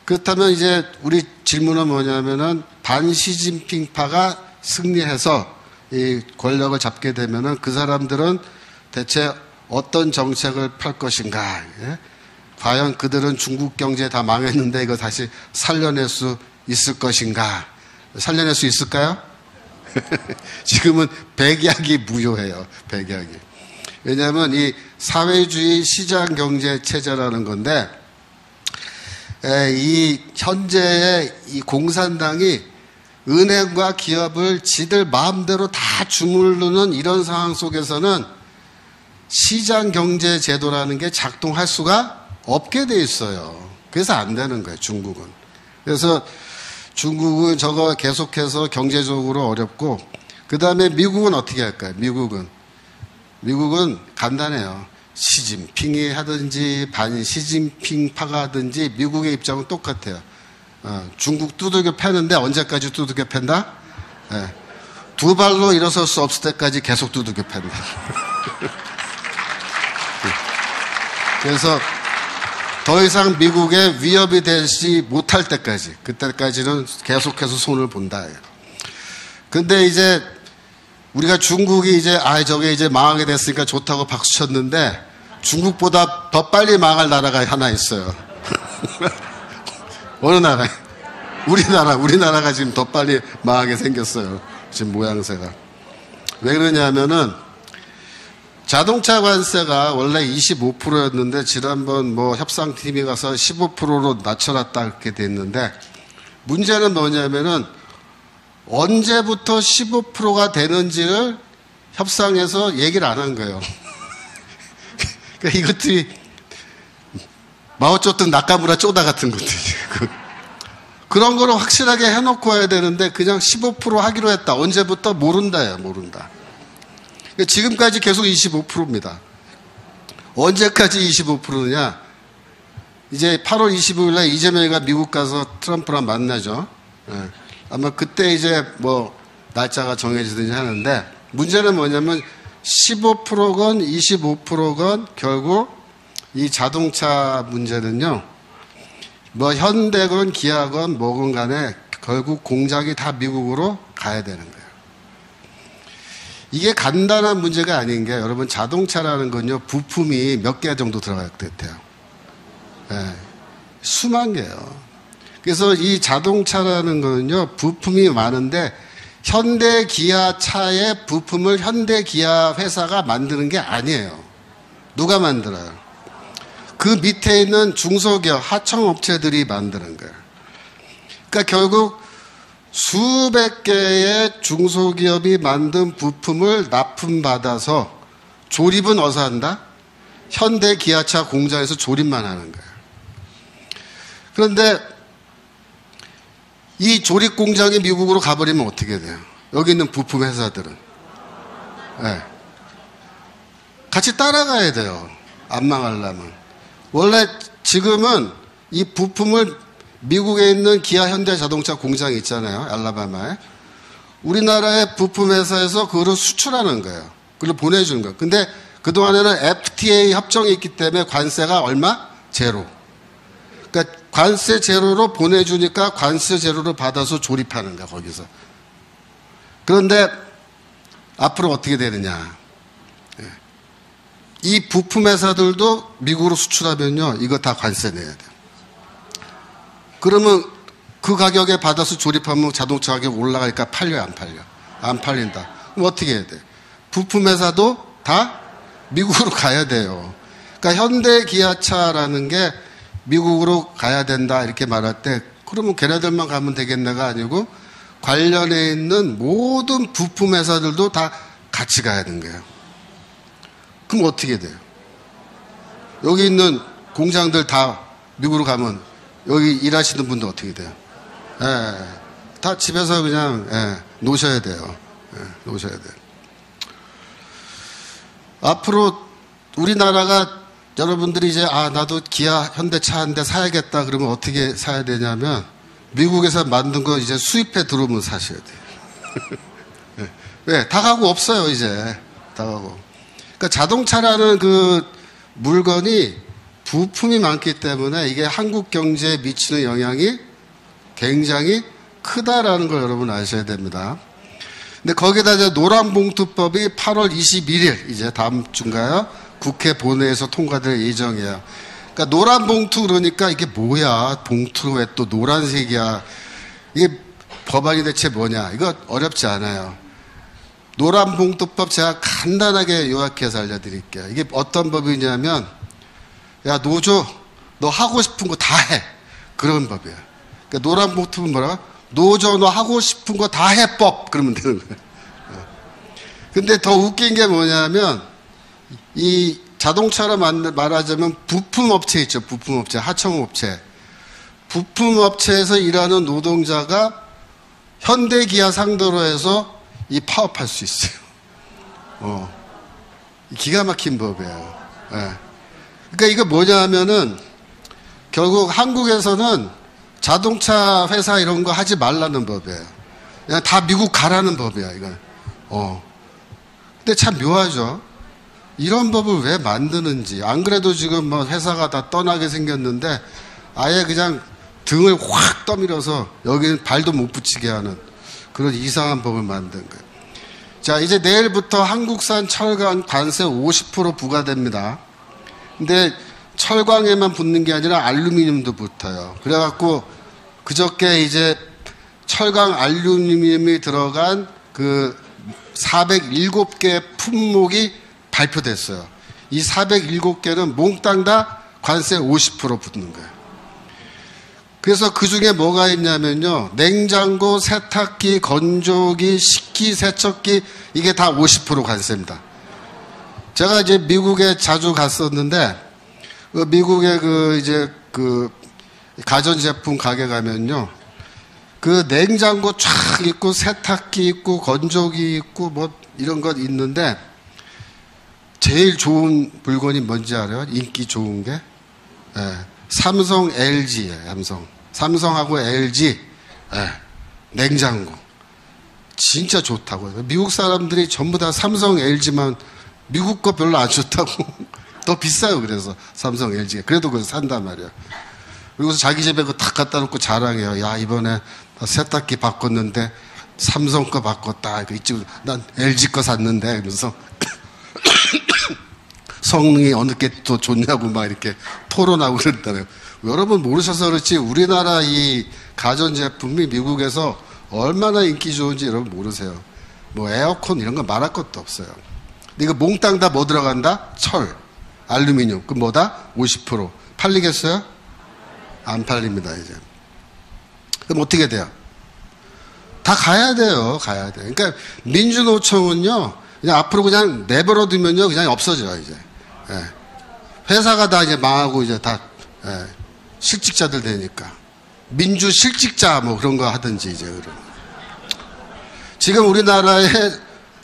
그렇다면 이제 우리 질문은 뭐냐면은 반시진핑파가 승리해서 이 권력을 잡게 되면은 그 사람들은 대체 어떤 정책을 펼 것인가? 과연 그들은 중국 경제 다 망했는데 이거 다시 살려낼 수 있을 것인가? 살려낼 수 있을까요? 지금은 백약이 무효해요. 백약이. 왜냐하면 이 사회주의 시장 경제 체제라는 건데 이 현재의 이 공산당이 은행과 기업을 지들 마음대로 다 주무르는 이런 상황 속에서는 시장 경제 제도라는 게 작동할 수가 없게 돼 있어요. 그래서 안 되는 거예요, 중국은. 그래서 중국은 저거 계속해서 경제적으로 어렵고, 그 다음에 미국은 어떻게 할까요? 미국은 간단해요. 시진핑이 하든지 반 시진핑파가 하든지 미국의 입장은 똑같아요. 중국 두들겨 패는데 언제까지 두들겨 팬다? 네. 두 발로 일어설 수 없을 때까지 계속 두들겨 팬다. 그래서 더 이상 미국에 위협이 되지 못할 때까지, 그때까지는 계속해서 손을 본다. 근데 이제 우리가 중국이 이제 저게 이제 망하게 됐으니까 좋다고 박수 쳤는데 중국보다 더 빨리 망할 나라가 하나 있어요. 어느 나라? 우리나라가 지금 더 빨리 망하게 생겼어요. 지금 모양새가. 왜 그러냐면은 자동차 관세가 원래 25%였는데 지난번 협상팀이 가서 15%로 낮춰놨다 그렇게 됐는데, 문제는 뭐냐면은 언제부터 15%가 되는지를 협상에서 얘기를 안 한 거예요. 그러니까 이것들이 마오쩌둥 나카무라 쪼다 같은 것들이 그런 거를 확실하게 해놓고 해야 되는데 그냥 15% 하기로 했다. 언제부터? 모른다예요. 모른다. 지금까지 계속 25%입니다. 언제까지 25%냐? 이제 8월 25일 날 이재명이가 미국 가서 트럼프랑 만나죠. 아마 그때 이제 날짜가 정해지든지 하는데, 문제는 뭐냐면 15%건 25%건 결국 이 자동차 문제는요, 현대건 기아건 뭐건 간에 결국 공장이 다 미국으로 가야 되는 거예요. 이게 간단한 문제가 아닌 게, 여러분 자동차라는 건요, 부품이 몇 개 정도 들어갈 것 같아요. 네, 수만 개요. 그래서 이 자동차라는 거는요, 부품이 많은데 현대 기아 차의 부품을 현대 기아 회사가 만드는 게 아니에요. 누가 만들어요? 그 밑에 있는 중소기업, 하청업체들이 만드는 거예요. 그러니까 결국 수백 개의 중소기업이 만든 부품을 납품받아서 조립은 어디서 한다? 현대 기아차 공장에서 조립만 하는 거예요. 그런데 이 조립 공장이 미국으로 가버리면 어떻게 돼요? 여기 있는 부품 회사들은. 네. 같이 따라가야 돼요. 안 망하려면. 원래 지금은 이 부품을 미국에 있는 기아 현대 자동차 공장이 있잖아요. 알라바마에. 우리나라의 부품 회사에서 그거를 수출하는 거예요. 그걸 보내주는 거예요. 근데 그동안에는 FTA 협정이 있기 때문에 관세가 얼마? 제로. 그러니까 관세 제로로 보내주니까 관세 제로로 받아서 조립하는 거야, 거기서. 그런데 앞으로 어떻게 되느냐. 이 부품 회사들도 미국으로 수출하면요, 이거 다 관세 내야 돼요. 그러면 그 가격에 받아서 조립하면 자동차 가격 올라가니까 팔려요, 안 팔려? 안 팔린다. 그럼 어떻게 해야 돼? 부품 회사도 다 미국으로 가야 돼요. 그러니까 현대 기아차라는 게 미국으로 가야 된다 이렇게 말할 때, 그러면 걔네들만 가면 되겠네가 아니고 관련해 있는 모든 부품 회사들도 다 같이 가야 되는 거예요. 그럼 어떻게 돼요? 여기 있는 공장들 다 미국으로 가면 여기 일하시는 분들 어떻게 돼요? 다 집에서 그냥 노셔야 돼요. 노셔야 돼요. 앞으로 우리나라가, 여러분들이 이제 나도 기아 현대차 한 대 사야겠다 그러면 어떻게 사야 되냐면, 미국에서 만든 거 이제 수입해 들어오면 사셔야 돼요. 왜? 다 가고 없어요, 이제. 다 가고. 그러니까 자동차라는 그 물건이 부품이 많기 때문에 이게 한국 경제에 미치는 영향이 굉장히 크다라는 걸 여러분 아셔야 됩니다. 근데 거기다 이제 노란봉투법이 8월 21일, 이제 다음 주인가요? 국회 본회의에서 통과될 예정이에요. 그러니까 노란 봉투 그러니까 이게 뭐야? 봉투로 왜 또 노란색이야? 이게 법안이 대체 뭐냐? 이거 어렵지 않아요. 노란 봉투법 제가 간단하게 요약해서 알려드릴게요. 이게 어떤 법이냐면, 야 노조 너 하고 싶은 거 다 해. 그런 법이에요. 그러니까 노란 봉투는 뭐라? 노조 너 하고 싶은 거 다 해법 그러면 되는 거예요. 근데 더 웃긴 게 뭐냐면 이 자동차로 말하자면 부품업체 있죠. 부품업체, 하청업체. 부품업체에서 일하는 노동자가 현대기아 상대로 해서 이 파업할 수 있어요. 기가 막힌 법이에요. 예. 그러니까 이거 뭐냐 하면은 결국 한국에서는 자동차 회사 이런 거 하지 말라는 법이에요. 그냥 다 미국 가라는 법이야, 이건. 근데 참 묘하죠. 이런 법을 왜 만드는지. 안 그래도 지금 뭐 회사가 다 떠나게 생겼는데 아예 그냥 등을 확 떠밀어서 여기는 발도 못 붙이게 하는 그런 이상한 법을 만든 거예요. 자, 이제 내일부터 한국산 철강 관세 50% 부과됩니다. 근데 철광에만 붙는 게 아니라 알루미늄도 붙어요. 그래갖고 그저께 이제 철강 알루미늄이 들어간 그 407개 품목이 발표됐어요. 이 407개는 몽땅 다 관세 50% 붙는 거예요. 그래서 그 중에 뭐가 있냐면요. 냉장고, 세탁기, 건조기, 식기, 세척기, 이게 다 50% 관세입니다. 제가 이제 미국에 자주 갔었는데, 미국의 그 가전제품 가게 가면요. 그 냉장고 쫙 있고, 세탁기 있고, 건조기 있고, 뭐 이런 것 있는데, 제일 좋은 물건이 뭔지 알아요? 인기 좋은 게? 네. 삼성, LG예요. 삼성하고 LG 냉장고 진짜 좋다고요. 미국 사람들이 전부 다 삼성, LG만 미국 거 별로 안 좋다고 더 비싸요. 그래서 삼성, LG가 그래도 그걸 산단 말이에요. 그리고서 자기 집에 그거 탁 갖다 놓고 자랑해요. 야, 이번에 세탁기 바꿨는데 삼성 거 바꿨다. 이쪽 난 LG 거 샀는데 그래서 성능이 어느 게 더 좋냐고 막 이렇게 토론하고 그랬다네요. 여러분 모르셔서 그렇지 우리나라 이 가전제품이 미국에서 얼마나 인기 좋은지 여러분 모르세요. 뭐 에어컨 이런 거 말할 것도 없어요. 근데 이거 몽땅 다 뭐 들어간다? 철, 알루미늄. 그럼 뭐다? 50%. 팔리겠어요? 안 팔립니다 이제. 그럼 어떻게 돼요? 다 가야 돼요. 가야 돼요. 그러니까 민주노총은요. 그냥 앞으로 그냥 내버려 두면요. 그냥 없어져요 이제. 예. 회사가 다 이제 망하고 이제 다 실직자들 되니까 민주 실직자 뭐 그런 거 하든지 이제 그런. 지금 우리나라의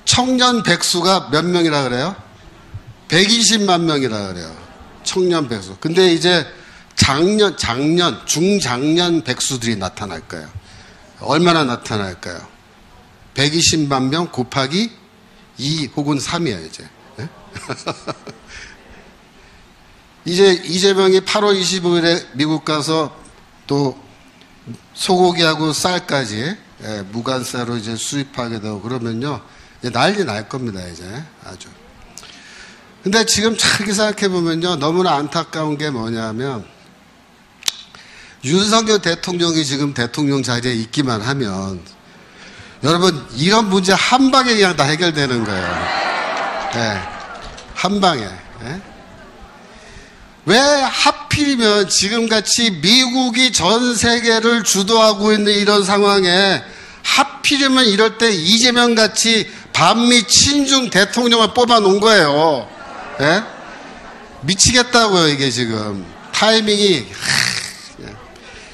청년 백수가 몇 명이라 그래요? 120만 명이라 그래요. 청년 백수. 근데 이제 중장년 백수들이 나타날 거예요. 얼마나 나타날까요? 120만 명 곱하기 2 혹은 3이에요 이제. 네? 이제 이재명이 8월 25일에 미국 가서 또 소고기하고 쌀까지 무관세로 이제 수입하게 되고 그러면요. 이제 난리 날 겁니다, 이제. 아주. 근데 지금 잘 생각해 보면요. 너무나 안타까운 게 뭐냐면 윤석열 대통령이 지금 대통령 자리에 있기만 하면 여러분 이런 문제 한 방에 그냥 다 해결되는 거예요. 네. 한 방에. 네? 왜 하필이면 지금같이 미국이 전 세계를 주도하고 있는 이런 상황에 하필이면 이럴 때 이재명같이 반미 친중 대통령을 뽑아놓은 거예요. 예? 미치겠다고요 이게 지금. 타이밍이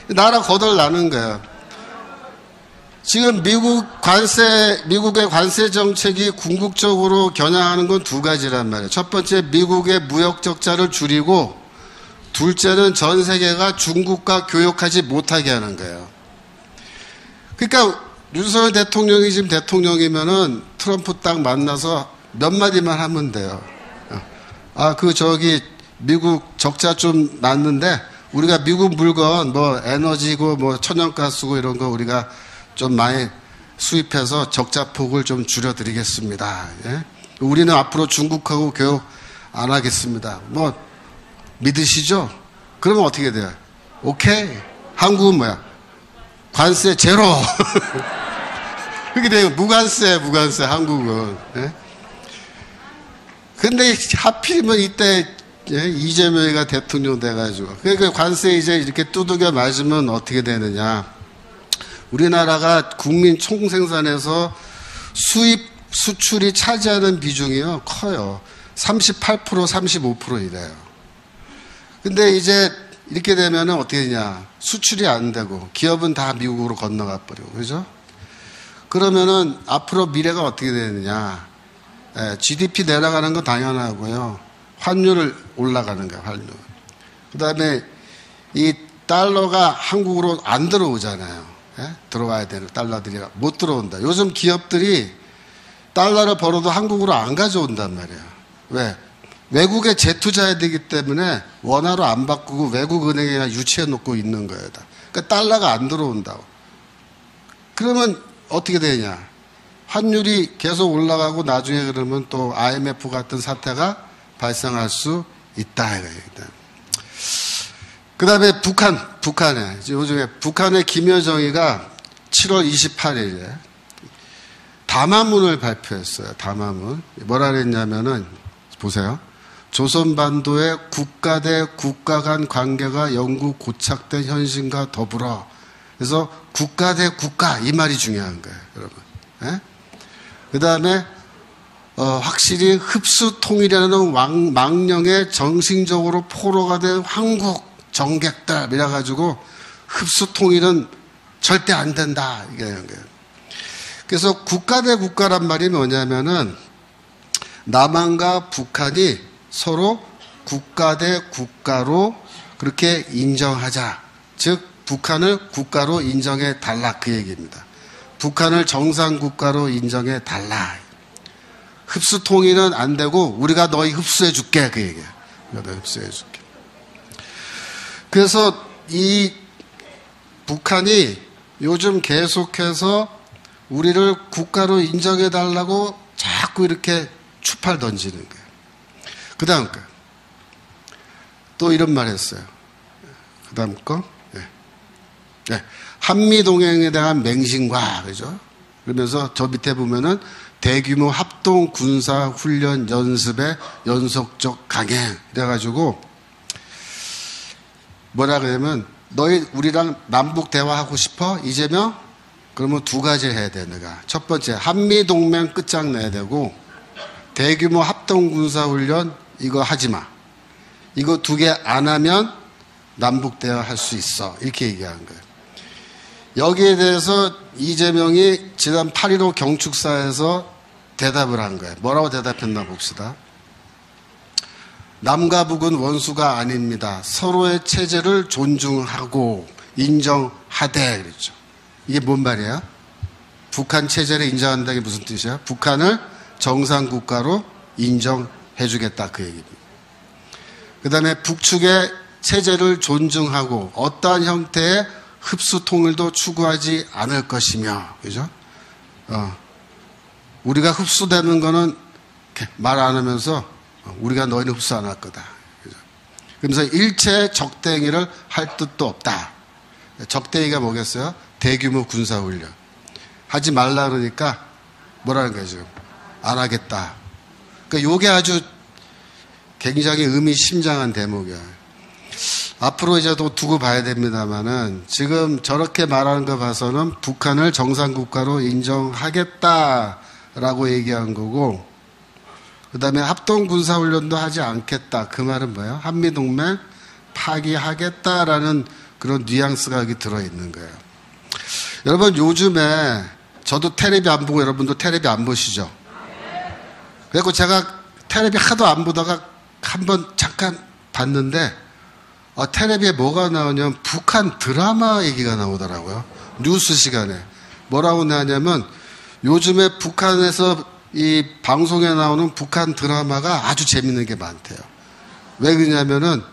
나라 거덜나는 거예요. 지금 미국의 관세 정책이 궁극적으로 겨냥하는 건 두 가지란 말이에요. 첫 번째 미국의 무역 적자를 줄이고 둘째는 전 세계가 중국과 교역하지 못하게 하는 거예요. 그러니까 윤석열 대통령이 지금 대통령이면은 트럼프 딱 만나서 몇 마디만 하면 돼요. 미국 적자 좀 났는데 우리가 미국 물건 뭐 에너지고 뭐 천연가스고 이런 거 우리가 좀 많이 수입해서 적자 폭을 좀 줄여드리겠습니다. 예? 우리는 앞으로 중국하고 교역 안 하겠습니다. 뭐 믿으시죠? 그러면 어떻게 돼요? 오케이. 한국은 뭐야? 관세 제로. 그렇게 돼요. 무관세 한국은. 예? 근데 하필이면 이때 이재명이가 대통령 돼가지고 그러니까 관세 이제 이렇게 두들겨 맞으면 어떻게 되느냐? 우리나라가 국민 총생산에서 수출이 차지하는 비중이요, 커요. 38%, 35% 이래요. 근데 이제 이렇게 되면은 어떻게 되냐. 수출이 안 되고, 기업은 다 미국으로 건너가 버리고, 그죠? 그러면은 앞으로 미래가 어떻게 되느냐. GDP 내려가는 건 당연하고요. 환율을 올라가는 거예요, 환율. 그 다음에 이 달러가 한국으로 안 들어오잖아요. 들어와야 되는 달러들이 못 들어온다. 요즘 기업들이 달러를 벌어도 한국으로 안 가져온단 말이에요. 왜? 외국에 재투자해야 되기 때문에 원화로 안 바꾸고 외국 은행에 유치해 놓고 있는 거예요. 그러니까 달러가 안 들어온다고. 그러면 어떻게 되냐? 환율이 계속 올라가고 나중에 그러면 또 IMF 같은 사태가 발생할 수 있다. 그 다음에 북한에, 요즘에 북한의 김여정이가 7월 28일에 담화문을 발표했어요. 담화문. 뭐라 그랬냐면은, 보세요. 조선반도의 국가 대 국가 간 관계가 영구 고착된 현실과 더불어. 그래서 국가 대 국가, 이 말이 중요한 거예요, 여러분. 그 다음에, 확실히 흡수통일이라는 망령에 정신적으로 포로가 된 한국 정객들, 이래가지고 흡수통일은 절대 안 된다. 이게 거예요. 그래서 국가 대 국가란 말이 뭐냐면은 남한과 북한이 서로 국가 대 국가로 그렇게 인정하자. 즉, 북한을 국가로 인정해 달라. 그 얘기입니다. 북한을 정상국가로 인정해 달라. 흡수통일은 안 되고 우리가 너희 흡수해 줄게. 그 얘기야. 너희 흡수해 줄게. 그래서 이 북한이 요즘 계속해서 우리를 국가로 인정해 달라고 자꾸 이렇게 추팔 던지는 거예요. 그 다음 거. 또 이런 말 했어요. 그 다음 거. 한미동맹에 대한 맹신과, 그죠? 그러면서 저 밑에 보면은 대규모 합동 군사 훈련 연습의 연속적 강행. 이래가지고 뭐라 그러면 너희 우리랑 남북 대화하고 싶어? 이재명? 그러면 두 가지를 해야 돼, 내가. 첫 번째, 한미동맹 끝장내야 되고, 대규모 합동군사훈련, 이거 하지 마. 이거 두 개 안 하면 남북 대화할 수 있어. 이렇게 얘기한 거예요. 여기에 대해서 이재명이 지난 8.15 경축사에서 대답을 한 거예요. 뭐라고 대답했나 봅시다. 남과 북은 원수가 아닙니다. 서로의 체제를 존중하고 인정하되 그랬죠. 이게 뭔 말이야? 북한 체제를 인정한다는 게 무슨 뜻이야? 북한을 정상국가로 인정해주겠다 그 얘기입니다. 그 다음에 북측의 체제를 존중하고 어떠한 형태의 흡수통일도 추구하지 않을 것이며, 그죠? 우리가 흡수되는 거는 말 안 하면서 우리가 너희는 흡수 안 할 거다. 그죠? 그러면서 일체 적대행위를 할 뜻도 없다. 적대행위가 뭐겠어요? 대규모 군사훈련. 하지 말라 그러니까 뭐라는 거예요, 지금? 안 하겠다. 그러니까 요게 아주 굉장히 의미심장한 대목이야. 앞으로 이제 또 두고 봐야 됩니다만은 지금 저렇게 말하는 거 봐서는 북한을 정상국가로 인정하겠다라고 얘기한 거고, 그 다음에 합동군사훈련도 하지 않겠다. 그 말은 뭐예요? 한미동맹 파기하겠다라는 그런 뉘앙스가 여기 들어있는 거예요. 여러분, 요즘에 저도 텔레비 안 보고 여러분도 텔레비 안 보시죠? 그리고 제가 텔레비 하도 안 보다가 한번 잠깐 봤는데 텔레비에 뭐가 나오냐면 북한 드라마 얘기가 나오더라고요. 뉴스 시간에. 뭐라고 나오냐면 요즘에 북한에서 이 방송에 나오는 북한 드라마가 아주 재밌는 게 많대요. 왜 그러냐면은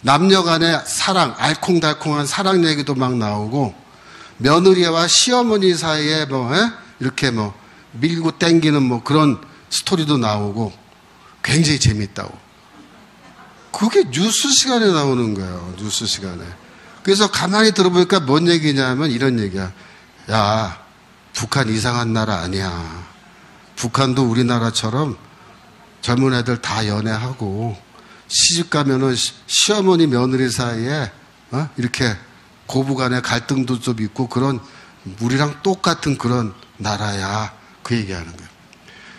남녀 간의 사랑, 알콩달콩한 사랑 얘기도 막 나오고 며느리와 시어머니 사이에 이렇게 밀고 땡기는 그런 스토리도 나오고 굉장히 재밌다고. 그게 뉴스 시간에 나오는 거예요. 뉴스 시간에. 그래서 가만히 들어보니까 뭔 얘기냐면 이런 얘기야. 야, 북한 이상한 나라 아니야. 북한도 우리나라처럼 젊은 애들 다 연애하고 시집 가면은 시어머니 며느리 사이에 이렇게 고부간의 갈등도 좀 있고 그런 우리랑 똑같은 그런 나라야. 그 얘기하는 거예요.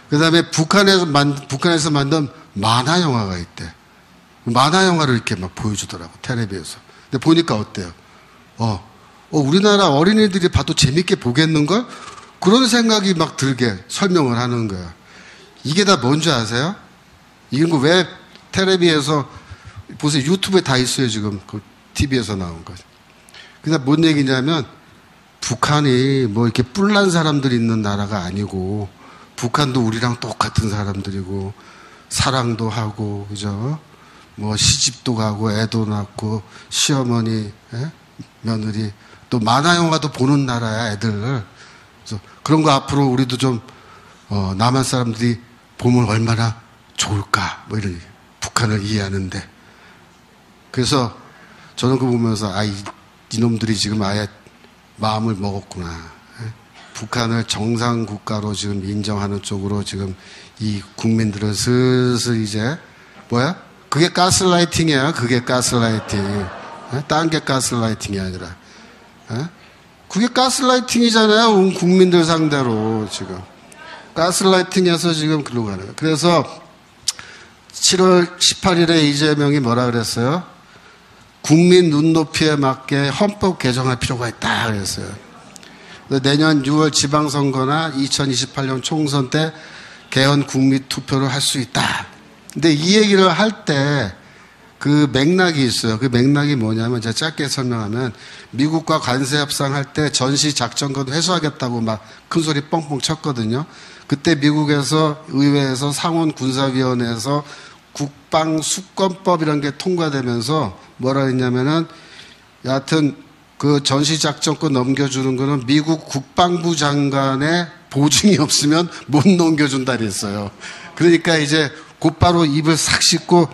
그 다음에 북한에서 만든 만화 영화가 있대. 만화 영화를 이렇게 막 보여주더라고, 텔레비에서. 근데 보니까 어때요? 우리나라 어린이들이 봐도 재밌게 보겠는걸? 그런 생각이 막 들게 설명을 하는 거야. 이게 다 뭔지 아세요? 이런 거 왜 텔레비에서, 보세요. 유튜브에 다 있어요, 지금. 그 TV에서 나온 거. 그냥 뭔 얘기냐면, 북한이 뭐 이렇게 뿔난 사람들이 있는 나라가 아니고, 북한도 우리랑 똑같은 사람들이고, 사랑도 하고, 그죠? 뭐 시집도 가고, 애도 낳고, 시어머니, 며느리, 또 만화 영화도 보는 나라야, 애들. 그래서 그런 거 앞으로 우리도 좀, 남한 사람들이 보면 얼마나 좋을까, 뭐 이런, 북한을 이해하는데. 그래서 저는 그거 보면서, 이놈들이 지금 아예 마음을 먹었구나. 북한을 정상국가로 지금 인정하는 쪽으로 지금 이 국민들은 슬슬 이제, 그게 가스라이팅이야. 그게 가스라이팅. 딴 게 가스라이팅이 아니라. 그게 가스라이팅이잖아요. 온 국민들 상대로 지금. 가스라이팅에서 지금 그러고 가는 거예요. 그래서 7월 18일에 이재명이 뭐라 그랬어요? 국민 눈높이에 맞게 헌법 개정할 필요가 있다 그랬어요. 내년 6월 지방선거나 2028년 총선 때 개헌 국민투표를 할 수 있다. 근데 이 얘기를 할 때 그 맥락이 있어요. 그 맥락이 뭐냐면 제가 짧게 설명하면 미국과 관세 협상할 때 전시 작전권 회수하겠다고 막 큰 소리 뻥뻥 쳤거든요. 그때 미국에서 의회에서 상원 군사위원회에서 국방수권법이라는 게 통과되면서 뭐라 했냐면은 여하튼 그 전시작전권 넘겨주는 거는 미국 국방부 장관의 보증이 없으면 못 넘겨준다 그랬어요. 그러니까 이제 곧바로 입을 싹 씻고,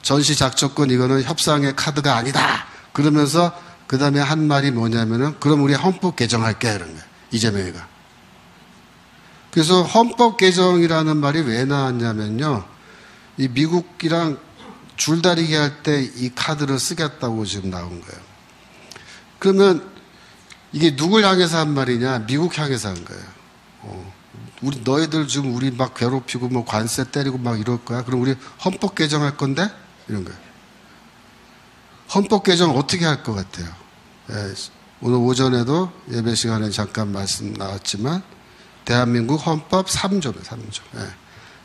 전시작전권 이거는 협상의 카드가 아니다. 그러면서 그 다음에 한 말이 뭐냐면은, 그럼 우리 헌법 개정할게. 그런 거예요. 이재명이가. 그래서 헌법 개정이라는 말이 왜 나왔냐면요. 이 미국이랑 줄다리기 할 때 이 카드를 쓰겠다고 지금 나온 거예요. 그러면 이게 누굴 향해서 한 말이냐? 미국 향해서 한 거예요. 너희들 지금 우리 막 괴롭히고 뭐 관세 때리고 막 이럴 거야. 그럼 우리 헌법 개정할 건데? 이런 거예요. 헌법 개정 어떻게 할 것 같아요? 오늘 오전에도 예배 시간에 잠깐 말씀 나왔지만 대한민국 헌법 3조네, 3조.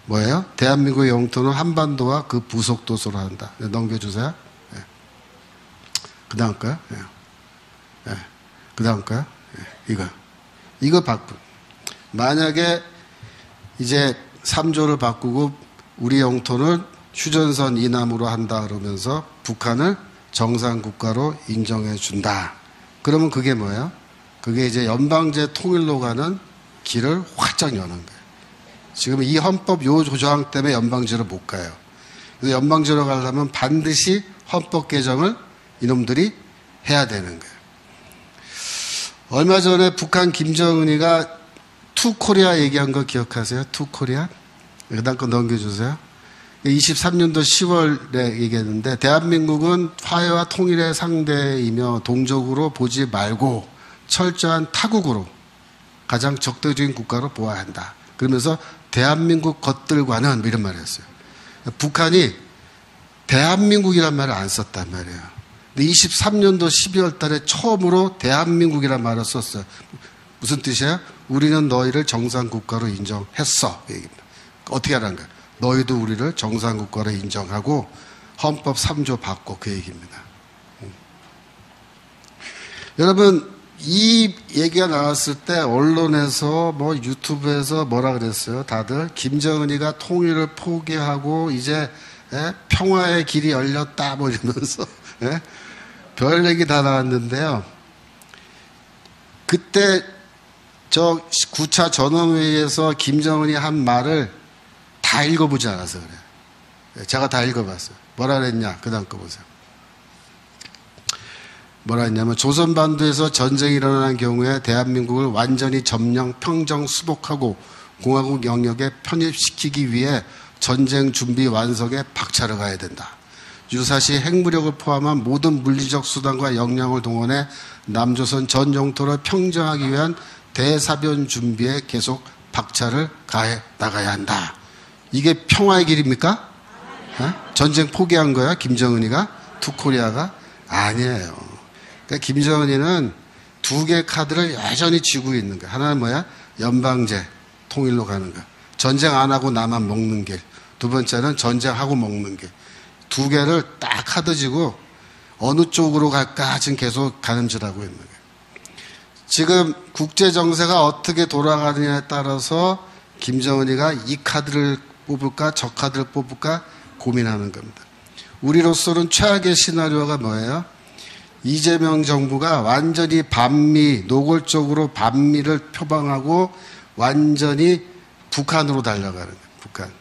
뭐예요? 대한민국의 영토는 한반도와 그 부속 도서로 한다. 넘겨주세요. 그 다음 거요? 그 다음 거요? 이거 바꾸. 만약에 이제 3조를 바꾸고 우리 영토를 휴전선 이남으로 한다 그러면서 북한을 정상국가로 인정해 준다. 그러면 그게 뭐예요? 그게 이제 연방제 통일로 가는 길을 활짝 여는 거예요. 지금 이 헌법 요 조항 때문에 연방제로 못 가요. 그래서 연방제로 가려면 반드시 헌법 개정을 이놈들이 해야 되는 거예요. 얼마 전에 북한 김정은이가 투 코리아 얘기한 거 기억하세요? 투 코리아? 그 다음 거 넘겨주세요. 23년도 10월에 얘기했는데 대한민국은 화해와 통일의 상대이며 동족으로 보지 말고 철저한 타국으로 가장 적대적인 국가로 보아야 한다. 그러면서 대한민국 것들과는 이런 말을 했어요. 북한이 대한민국이란 말을 안 썼단 말이에요. 근데 23년도 12월 달에 처음으로 대한민국이란 말을 썼어요. 무슨 뜻이에요? 우리는 너희를 정상국가로 인정했어. 어떻게 하라는 거야? 너희도 우리를 정상국가로 인정하고 헌법 3조 받고 그 얘기입니다. 여러분 이 얘기가 나왔을 때 언론에서 뭐 유튜브에서 뭐라 그랬어요? 다들 김정은이가 통일을 포기하고 이제 평화의 길이 열렸다 뭐 이러면서 별 얘기 다 나왔는데요. 그때 저 9차 전원회의에서 김정은이 한 말을 다 읽어보지 않아서 그래요. 제가 다 읽어봤어요. 뭐라 그랬냐? 그 다음 거 보세요. 뭐라 했냐면 조선반도에서 전쟁이 일어나는 경우에 대한민국을 완전히 점령, 평정, 수복하고 공화국 영역에 편입시키기 위해 전쟁 준비 완성에 박차를 가야 된다. 유사시 핵무력을 포함한 모든 물리적 수단과 역량을 동원해 남조선 전 영토를 평정하기 위한 대사변 준비에 계속 박차를 가해 나가야 한다. 이게 평화의 길입니까? 전쟁 포기한 거야? 김정은이가? 투코리아가? 아니에요. 그러니까 김정은이는 두 개의 카드를 여전히 쥐고 있는 거야. 하나는 뭐야? 연방제, 통일로 가는 거야. 전쟁 안 하고 나만 먹는 길. 두 번째는 전쟁하고 먹는 길. 두 개를 딱 카드 쥐고 어느 쪽으로 갈까 지금 계속 가늠질하고 있는 거예요. 지금 국제 정세가 어떻게 돌아가느냐에 따라서 김정은이가 이 카드를 뽑을까 저 카드를 뽑을까 고민하는 겁니다. 우리로서는 최악의 시나리오가 뭐예요? 이재명 정부가 완전히 반미, 노골적으로 반미를 표방하고 완전히 북한으로 달려가는 거예요. 북한.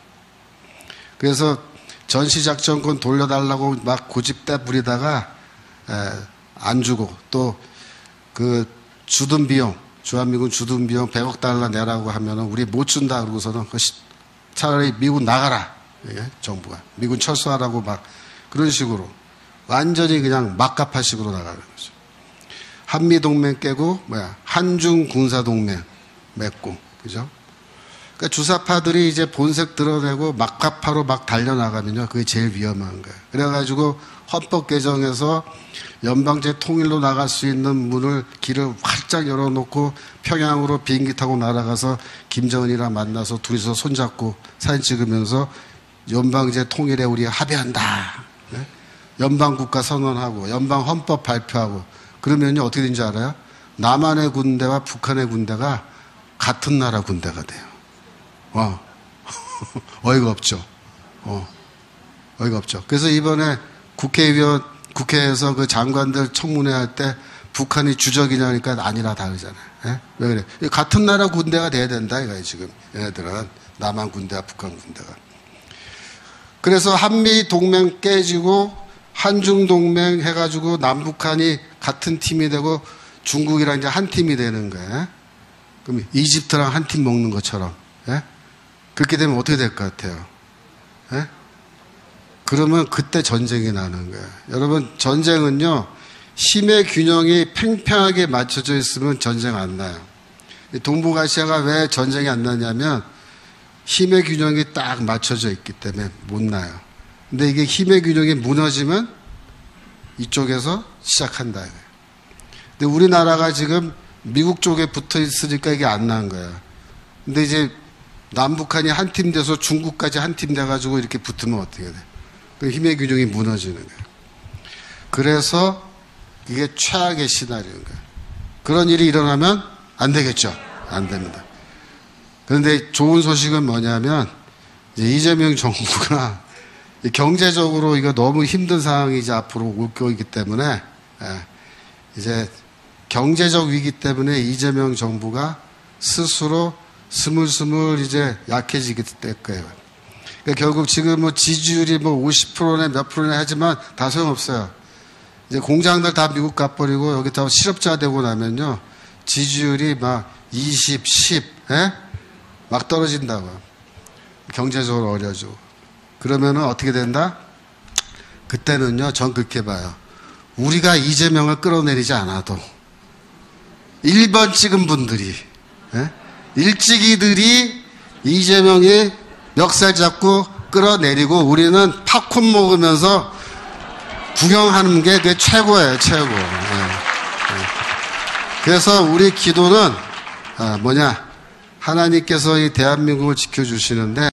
그래서 전시작전권 돌려달라고 막 고집대 부리다가 안 주고 또 그 주둔 비용, 주한미군 주둔 비용 100억 달러 내라고 하면은 우리 못 준다 그러고서는 차라리 미군 나가라. 정부가. 미군 철수하라고 막 그런 식으로 완전히 그냥 막가파식으로 나가는 거죠. 한미동맹 깨고 한중 군사동맹 맺고 그죠? 그러니까 주사파들이 이제 본색 드러내고 막가파로 막 달려나가면요 그게 제일 위험한 거예요. 그래가지고 헌법 개정에서 연방제 통일로 나갈 수 있는 문을 길을 활짝 열어놓고 평양으로 비행기 타고 날아가서 김정은이랑 만나서 둘이서 손잡고 사진 찍으면서 연방제 통일에 우리가 합의한다. 네? 연방국가 선언하고 연방헌법 발표하고 그러면요 어떻게 되는지 알아요? 남한의 군대와 북한의 군대가 같은 나라 군대가 돼요. 어이가 없죠. 어이가 없죠. 그래서 이번에 국회에서 그 장관들 청문회 할 때 북한이 주적이냐니까 아니라 다르잖아요. 예? 왜 그래? 같은 나라 군대가 돼야 된다 이거예요 지금. 얘네들은 남한 군대와 북한 군대가. 그래서 한미 동맹 깨지고 한중 동맹 해가지고 남북한이 같은 팀이 되고 중국이랑 이제 한 팀이 되는 거예요. 그럼 이집트랑 한 팀 먹는 것처럼. 예? 그렇게 되면 어떻게 될 것 같아요? 예? 그러면 그때 전쟁이 나는 거예요. 여러분 전쟁은요 힘의 균형이 팽팽하게 맞춰져 있으면 전쟁 안 나요. 동북아시아가 왜 전쟁이 안 나냐면 힘의 균형이 딱 맞춰져 있기 때문에 못 나요. 근데 이게 힘의 균형이 무너지면 이쪽에서 시작한다. 근데 우리나라가 지금 미국 쪽에 붙어 있으니까 이게 안 난 거야. 근데 이제 남북한이 한 팀 돼서 중국까지 한 팀 돼가지고 이렇게 붙으면 어떻게 돼? 그 힘의 균형이 무너지는 거예요. 그래서 이게 최악의 시나리오인 거예요. 그런 일이 일어나면 안 되겠죠? 안 됩니다. 그런데 좋은 소식은 뭐냐면 이제 이재명 정부가 경제적으로 이거 너무 힘든 상황이 이제 앞으로 올 거기 때문에 이제 경제적 위기 때문에 이재명 정부가 스스로 스물스물 이제 약해지게 될 거예요. 그러니까 결국 지금 뭐 지지율이 뭐 50%네 몇 프로네 하지만 다 소용없어요. 이제 공장들 다 미국 가버리고 여기다 실업자 되고 나면요 지지율이 막 20, 10, 막 떨어진다고. 경제적으로 어려지고. 그러면은 어떻게 된다? 그때는요 전 그렇게 봐요. 우리가 이재명을 끌어내리지 않아도 1번 찍은 분들이 일찍이들이 이재명이 멱살 잡고 끌어내리고 우리는 팝콘 먹으면서 구경하는 게 그게 최고예요, 최고. 그래서 우리 기도는 뭐냐? 하나님께서 이 대한민국을 지켜주시는데